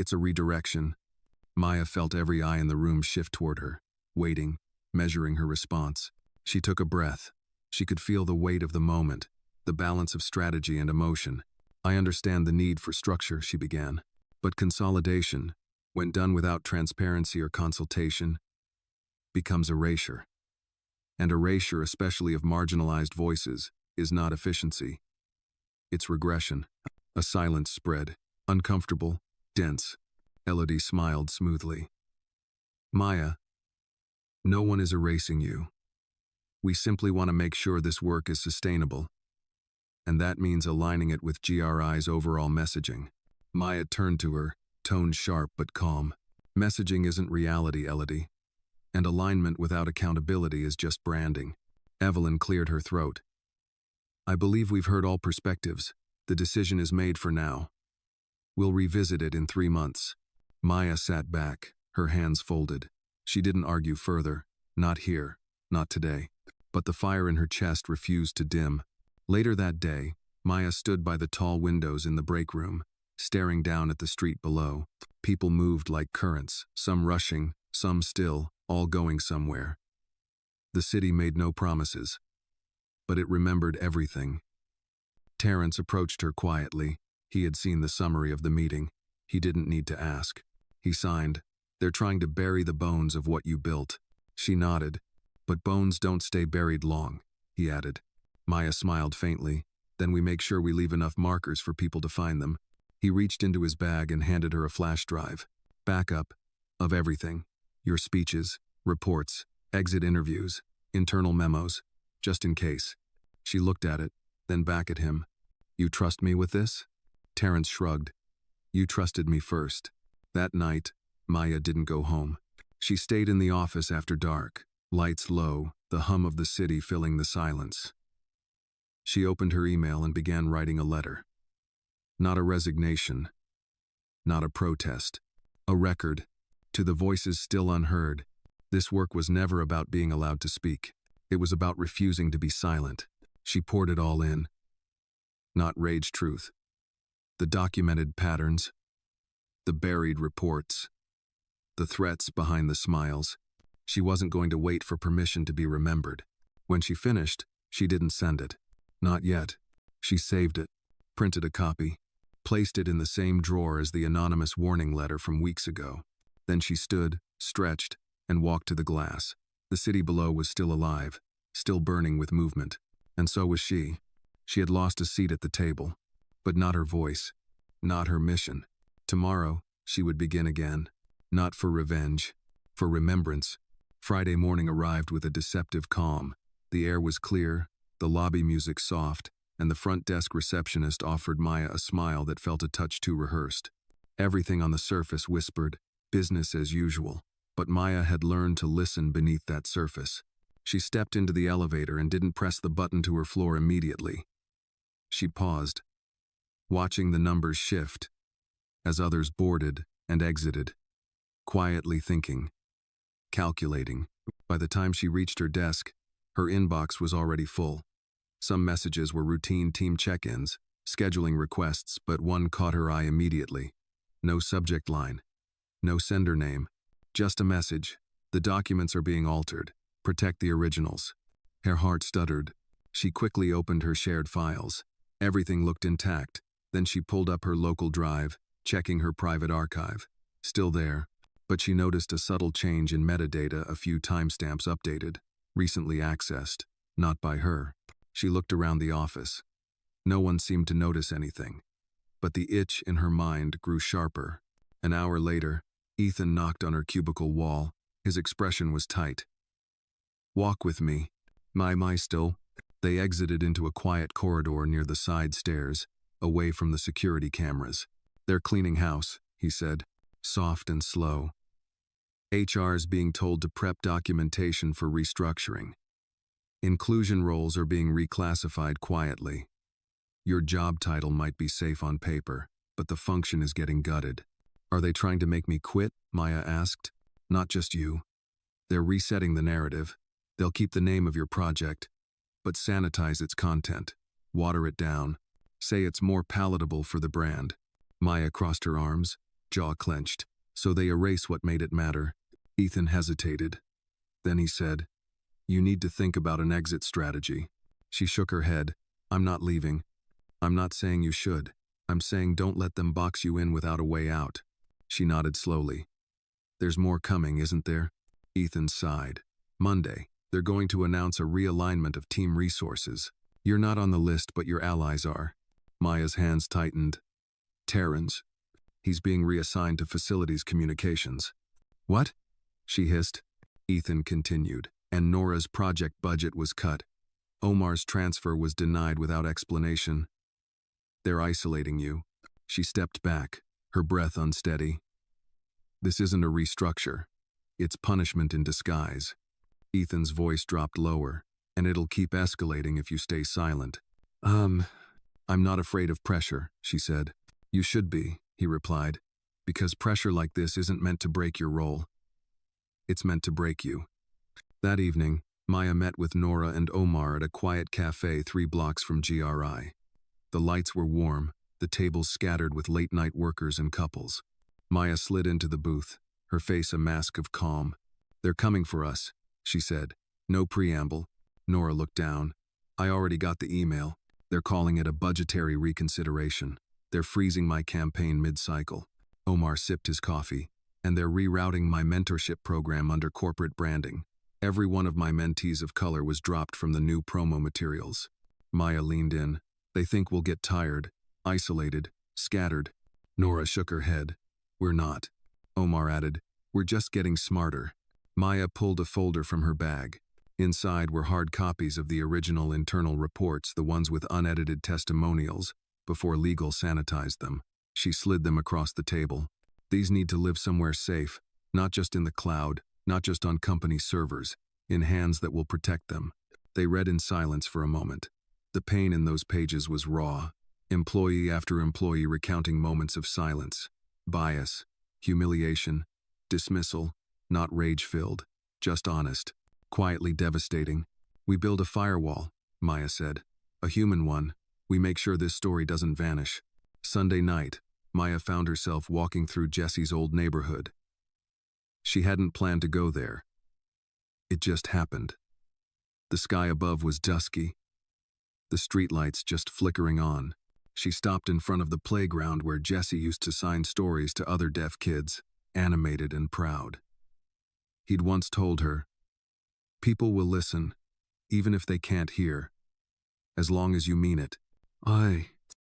It's a redirection. Maya felt every eye in the room shift toward her, waiting, measuring her response. She took a breath. She could feel the weight of the moment, the balance of strategy and emotion. I understand the need for structure, she began. But consolidation, when done without transparency or consultation, becomes erasure. And erasure, especially of marginalized voices, is not efficiency. It's regression. A silence spread, uncomfortable, dense. Elodie smiled smoothly. Maya, no one is erasing you. We simply want to make sure this work is sustainable. And that means aligning it with GRI's overall messaging. Maya turned to her, tone sharp but calm. Messaging isn't reality, Elodie. And alignment without accountability is just branding. Evelyn cleared her throat. I believe we've heard all perspectives. The decision is made for now. We'll revisit it in 3 months. Maya sat back, her hands folded. She didn't argue further. Not here, not today. But the fire in her chest refused to dim. Later that day, Maya stood by the tall windows in the break room, staring down at the street below. People moved like currents, some rushing, some still, all going somewhere. The city made no promises, but it remembered everything. Terrence approached her quietly. He had seen the summary of the meeting. He didn't need to ask. He signed, "They're trying to bury the bones of what you built." She nodded. "But bones don't stay buried long," he added. Maya smiled faintly. "Then we make sure we leave enough markers for people to find them." He reached into his bag and handed her a flash drive. "Backup of everything. Your speeches, reports, exit interviews, internal memos, just in case." She looked at it, then back at him. "You trust me with this?" Terrence shrugged. "You trusted me first." That night, Maya didn't go home. She stayed in the office after dark, lights low, the hum of the city filling the silence. She opened her email and began writing a letter. Not a resignation, not a protest, a record. To the voices still unheard, this work was never about being allowed to speak. It was about refusing to be silent. She poured it all in. Not rage truth. The documented patterns, the buried reports, the threats behind the smiles. She wasn't going to wait for permission to be remembered. When she finished, she didn't send it. Not yet. She saved it, printed a copy, placed it in the same drawer as the anonymous warning letter from weeks ago. Then she stood, stretched, and walked to the glass. The city below was still alive, still burning with movement. And so was she. She had lost a seat at the table, but not her voice, not her mission. Tomorrow, she would begin again. Not for revenge, for remembrance. Friday morning arrived with a deceptive calm. The air was clear, the lobby music soft, and the front desk receptionist offered Maya a smile that felt a touch too rehearsed. Everything on the surface whispered, business as usual, but Maya had learned to listen beneath that surface. She stepped into the elevator and didn't press the button to her floor immediately. She paused, watching the numbers shift, as others boarded and exited, quietly thinking, calculating. By the time she reached her desk, her inbox was already full. Some messages were routine team check-ins, scheduling requests, but one caught her eye immediately. No subject line, no sender name, just a message. The documents are being altered. Protect the originals. Her heart stuttered. She quickly opened her shared files. Everything looked intact. Then she pulled up her local drive, checking her private archive. Still there, but she noticed a subtle change in metadata, a few timestamps updated, recently accessed, not by her. She looked around the office. No one seemed to notice anything, but the itch in her mind grew sharper. An hour later, Ethan knocked on her cubicle wall. His expression was tight. "Walk with me." My still. They exited into a quiet corridor near the side stairs, away from the security cameras. "They're cleaning house," he said. soft and slow. HR's being told to prep documentation for restructuring. Inclusion roles are being reclassified quietly. Your job title might be safe on paper, but the function is getting gutted. Are they trying to make me quit? Maya asked. Not just you. They're resetting the narrative. They'll keep the name of your project, but sanitize its content. Water it down. Say it's more palatable for the brand. Maya crossed her arms, jaw clenched. So they erase what made it matter. Ethan hesitated. Then he said, "You need to think about an exit strategy." She shook her head. "I'm not leaving. I'm not saying you should. I'm saying don't let them box you in without a way out." She nodded slowly. "There's more coming, isn't there?" Ethan sighed. "Monday, they're going to announce a realignment of team resources. You're not on the list, but your allies are." Maya's hands tightened. "Terrence. He's being reassigned to facilities communications." "What?" she hissed. Ethan continued. "And Nora's project budget was cut. Omar's transfer was denied without explanation. They're isolating you." She stepped back, her breath unsteady. "This isn't a restructure. It's punishment in disguise." Ethan's voice dropped lower. "And it'll keep escalating if you stay silent." I'm not afraid of pressure," she said. "You should be," he replied, "because pressure like this isn't meant to break your role. It's meant to break you." That evening, Maya met with Nora and Omar at a quiet cafe 3 blocks from GRI. The lights were warm, the tables scattered with late-night workers and couples. Maya slid into the booth, her face a mask of calm. "They're coming for us," she said. No preamble. Nora looked down. "I already got the email. They're calling it a budgetary reconsideration. They're freezing my campaign mid-cycle." Omar sipped his coffee. "And they're rerouting my mentorship program under corporate branding. Every one of my mentees of color was dropped from the new promo materials." Maya leaned in. "They think we'll get tired, isolated, scattered." Nora shook her head. "We're not." Omar added, "We're just getting smarter." Maya pulled a folder from her bag. Inside were hard copies of the original internal reports, the ones with unedited testimonials, before legal sanitized them. She slid them across the table. "These need to live somewhere safe, not just in the cloud, not just on company servers, in hands that will protect them." They read in silence for a moment. The pain in those pages was raw, employee after employee recounting moments of silence, bias, humiliation, dismissal, not rage-filled, just honest. Quietly devastating. "We build a firewall," Maya said. "A human one. We make sure this story doesn't vanish." Sunday night, Maya found herself walking through Jesse's old neighborhood. She hadn't planned to go there. It just happened. The sky above was dusky, the streetlights just flickering on. She stopped in front of the playground where Jesse used to sign stories to other deaf kids, animated and proud. He'd once told her, "People will listen, even if they can't hear, as long as you mean it."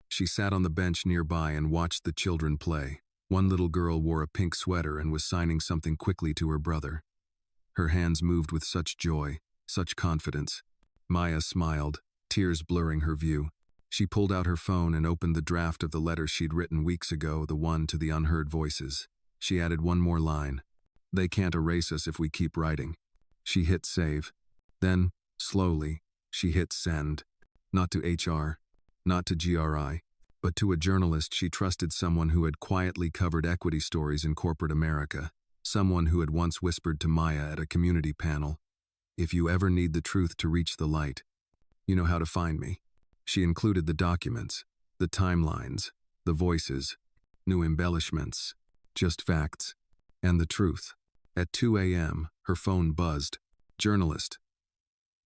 She sat on the bench nearby and watched the children play. One little girl wore a pink sweater and was signing something quickly to her brother. Her hands moved with such joy, such confidence. Maya smiled, tears blurring her view. She pulled out her phone and opened the draft of the letter she'd written weeks ago, the one to the unheard voices. She added one more line. "They can't erase us if we keep writing." She hit save. Then, slowly, she hit send. Not to HR, not to GRI, but to a journalist she trusted, someone who had quietly covered equity stories in corporate America, someone who had once whispered to Maya at a community panel, "If you ever need the truth to reach the light, you know how to find me." She included the documents, the timelines, the voices, no embellishments, just facts, and the truth. At 2 a.m., her phone buzzed. "Journalist."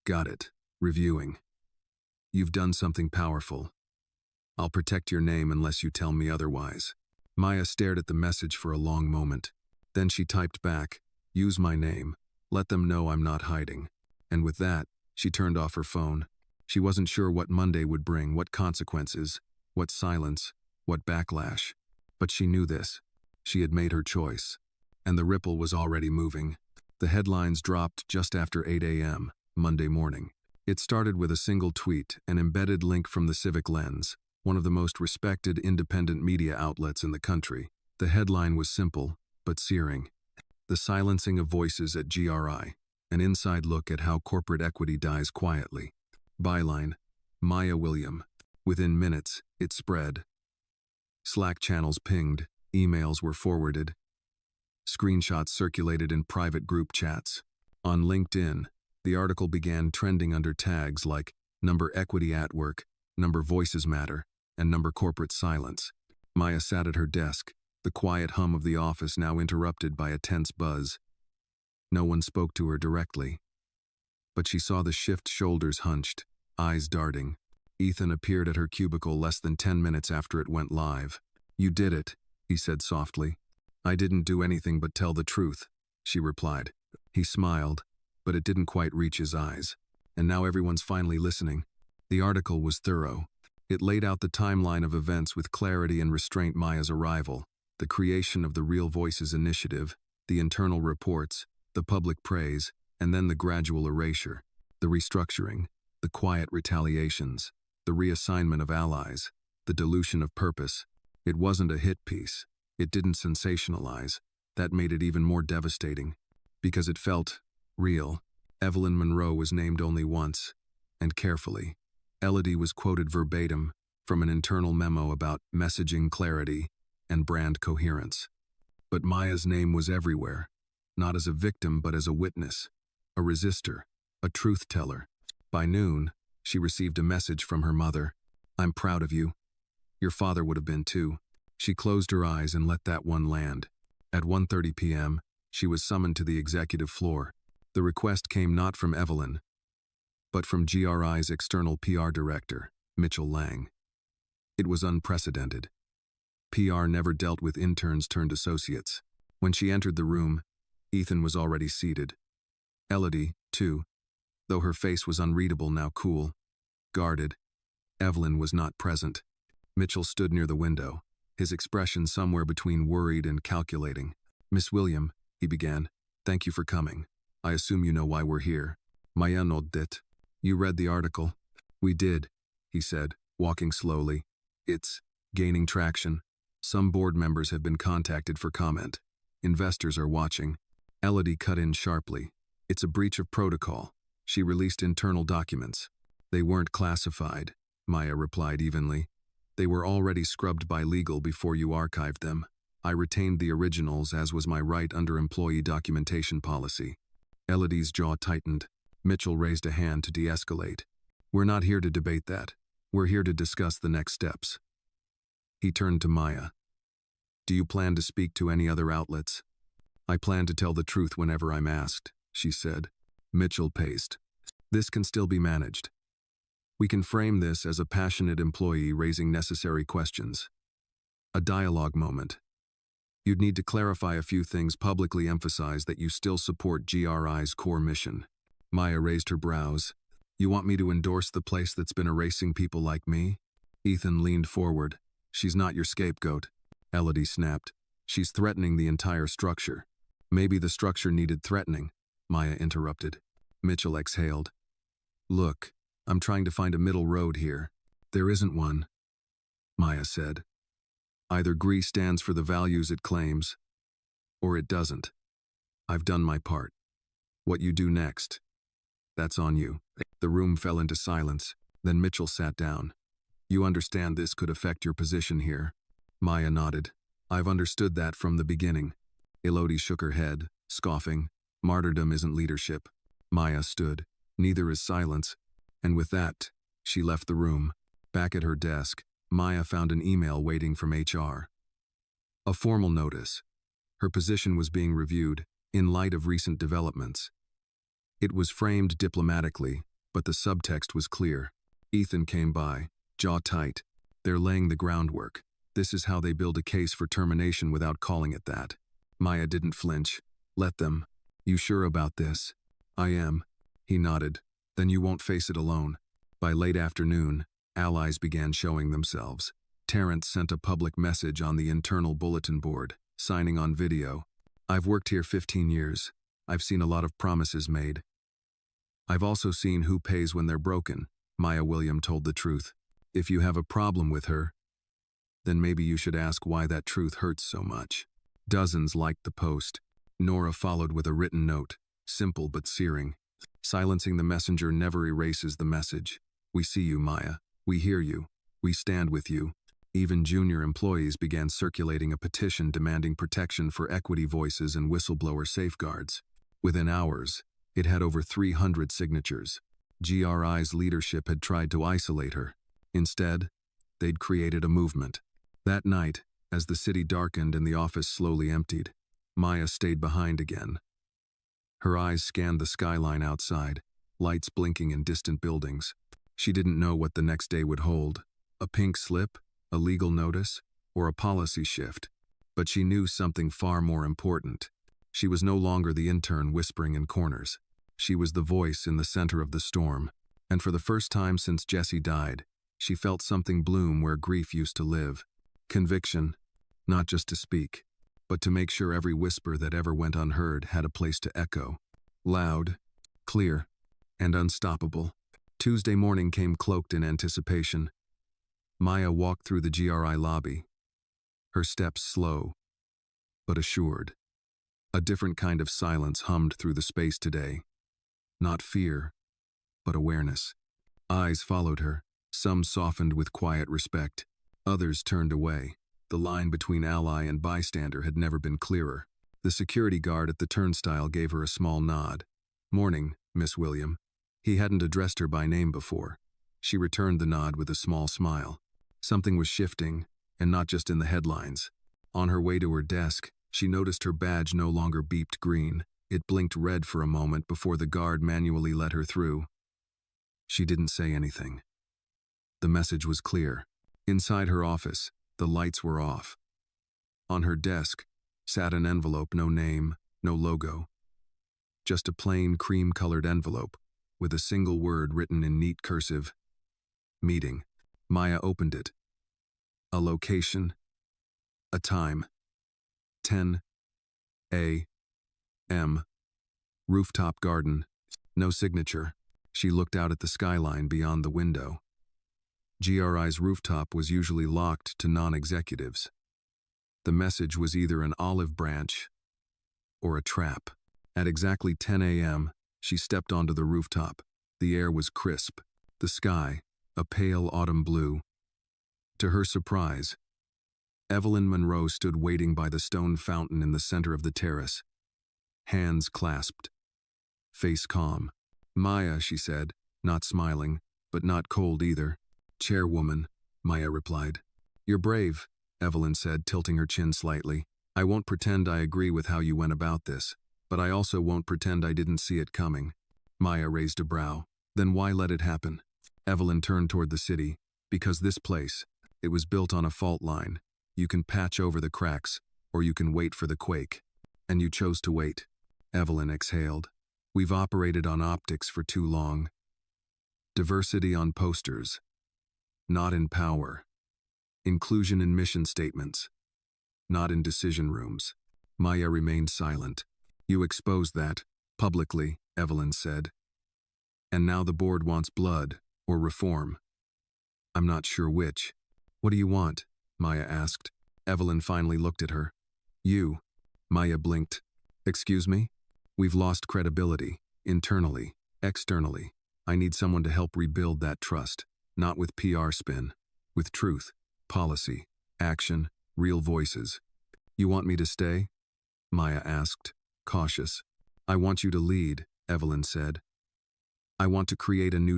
"Got it. Reviewing. You've done something powerful. I'll protect your name unless you tell me otherwise." Maya stared at the message for a long moment. Then she typed back, "Use my name. Let them know I'm not hiding." And with that, she turned off her phone. She wasn't sure what Monday would bring, what consequences, what silence, what backlash. But she knew this. She had made her choice. And the ripple was already moving. The headlines dropped just after 8 a.m., Monday morning. It started with a single tweet, an embedded link from the Civic Lens, one of the most respected independent media outlets in the country. The headline was simple: but searing. The silencing of voices at GRI, an inside look at how corporate equity dies quietly. Byline, Maya William. Within minutes, it spread. Slack channels pinged, emails were forwarded. Screenshots circulated in private group chats. On LinkedIn, the article began trending under tags like number equity at work, number voices matter, and number corporate silence. Maya sat at her desk, the quiet hum of the office now interrupted by a tense buzz. No one spoke to her directly, but she saw the shift, shoulders hunched, eyes darting. Ethan appeared at her cubicle less than 10 minutes after it went live. "You did it," he said softly. "I didn't do anything but tell the truth," she replied. He smiled, but it didn't quite reach his eyes. "And now everyone's finally listening." The article was thorough. It laid out the timeline of events with clarity and restraint: Maya's arrival, the creation of the Real Voices initiative, the internal reports, the public praise, and then the gradual erasure, the restructuring, the quiet retaliations, the reassignment of allies, the dilution of purpose. It wasn't a hit piece. It didn't sensationalize. That made it even more devastating, because it felt real. Evelyn Monroe was named only once, and carefully. Elodie was quoted verbatim from an internal memo about messaging clarity and brand coherence. But Maya's name was everywhere, not as a victim but as a witness, a resistor, a truth teller. By noon, she received a message from her mother. "I'm proud of you. Your father would have been too." She closed her eyes and let that one land. At 1:30 p.m., she was summoned to the executive floor. The request came not from Evelyn, but from GRI's external PR director, Mitchell Lang. It was unprecedented. PR never dealt with interns turned associates. When she entered the room, Ethan was already seated. Elodie, too, though her face was unreadable, now cool, guarded. Evelyn was not present. Mitchell stood near the window, his expression somewhere between worried and calculating. "Miss William," he began, "thank you for coming. I assume you know why we're here." Maya nodded. "You read the article?" "We did," he said, walking slowly. "It's gaining traction. Some board members have been contacted for comment. Investors are watching." Elodie cut in sharply. "It's a breach of protocol." She released internal documents. "They weren't classified," Maya replied evenly. "They were already scrubbed by legal before you archived them. I retained the originals, as was my right under employee documentation policy." Elodie's jaw tightened. Mitchell raised a hand to de-escalate. "We're not here to debate that. We're here to discuss the next steps." He turned to Maya. "Do you plan to speak to any other outlets?" "I plan to tell the truth whenever I'm asked," she said. Mitchell paced. "This can still be managed. We can frame this as a passionate employee raising necessary questions. A dialogue moment. You'd need to clarify a few things, publicly emphasize that you still support GRI's core mission." Maya raised her brows. "You want me to endorse the place that's been erasing people like me?" Ethan leaned forward. "She's not your scapegoat," Elodie snapped. "She's threatening the entire structure." "Maybe the structure needed threatening," Maya interrupted. Mitchell exhaled. "Look, I'm trying to find a middle road here." "There isn't one," Maya said. "Either GRI stands for the values it claims, or it doesn't. I've done my part. What you do next, that's on you." The room fell into silence. Then Mitchell sat down. "You understand this could affect your position here?" Maya nodded. "I've understood that from the beginning." Elodie shook her head, scoffing. "Martyrdom isn't leadership." Maya stood. "Neither is silence." And with that, she left the room. Back at her desk, Maya found an email waiting from HR. A formal notice. Her position was being reviewed, in light of recent developments. It was framed diplomatically, but the subtext was clear. Ethan came by, jaw tight. "They're laying the groundwork. This is how they build a case for termination without calling it that." Maya didn't flinch. "Let them." "You sure about this?" "I am." He nodded. "Then you won't face it alone." By late afternoon, allies began showing themselves. Terrence sent a public message on the internal bulletin board, signing on video. "I've worked here 15 years. I've seen a lot of promises made. I've also seen who pays when they're broken." Maya William told the truth. "If you have a problem with her, then maybe you should ask why that truth hurts so much." Dozens liked the post. Nora followed with a written note, simple but searing. Silencing the messenger never erases the message. We see you, Maya. We hear you. We stand with you. Even junior employees began circulating a petition demanding protection for equity voices and whistleblower safeguards. Within hours, it had over 300 signatures. GRI's leadership had tried to isolate her. Instead, they'd created a movement. That night, as the city darkened and the office slowly emptied, Maya stayed behind again. Her eyes scanned the skyline outside, lights blinking in distant buildings. She didn't know what the next day would hold, a pink slip, a legal notice, or a policy shift. But she knew something far more important. She was no longer the intern whispering in corners. She was the voice in the center of the storm. And for the first time since Jesse died, she felt something bloom where grief used to live. Conviction, not just to speak, but to make sure every whisper that ever went unheard had a place to echo. Loud, clear, and unstoppable. Tuesday morning came cloaked in anticipation. Maya walked through the GRI lobby, her steps slow, but assured. A different kind of silence hummed through the space today. Not fear, but awareness. Eyes followed her, some softened with quiet respect, others turned away. The line between ally and bystander had never been clearer. The security guard at the turnstile gave her a small nod. "Morning, Miss William." He hadn't addressed her by name before. She returned the nod with a small smile. Something was shifting, and not just in the headlines. On her way to her desk, she noticed her badge no longer beeped green. It blinked red for a moment before the guard manually let her through. She didn't say anything. The message was clear. Inside her office, the lights were off. On her desk sat an envelope, no name, no logo. Just a plain cream-colored envelope with a single word written in neat cursive. Meeting. Maya opened it. A location. A time. 10 a.m. Rooftop garden. No signature. She looked out at the skyline beyond the window. GRI's rooftop was usually locked to non-executives. The message was either an olive branch or a trap. At exactly 10 a.m., she stepped onto the rooftop. The air was crisp, the sky a pale autumn blue. To her surprise, Evelyn Monroe stood waiting by the stone fountain in the center of the terrace. Hands clasped, face calm. "Maya," she said, not smiling, but not cold either. "Chairwoman," Maya replied. "You're brave," Evelyn said, tilting her chin slightly. "I won't pretend I agree with how you went about this, but I also won't pretend I didn't see it coming." Maya raised a brow. "Then why let it happen?" Evelyn turned toward the city. "Because this place, it was built on a fault line. You can patch over the cracks, or you can wait for the quake. And you chose to wait." Evelyn exhaled. "We've operated on optics for too long. Diversity on posters, not in power. Inclusion in mission statements, not in decision rooms." Maya remained silent. "You exposed that, publicly," Evelyn said. "And now the board wants blood, or reform. I'm not sure which." "What do you want?" Maya asked. Evelyn finally looked at her. "You." Maya blinked. "Excuse me? We've lost credibility, internally, externally. I need someone to help rebuild that trust, not with PR spin, with truth, policy, action, real voices." "You want me to stay?" Maya asked, cautious. "I want you to lead," Evelyn said. "I want to create a new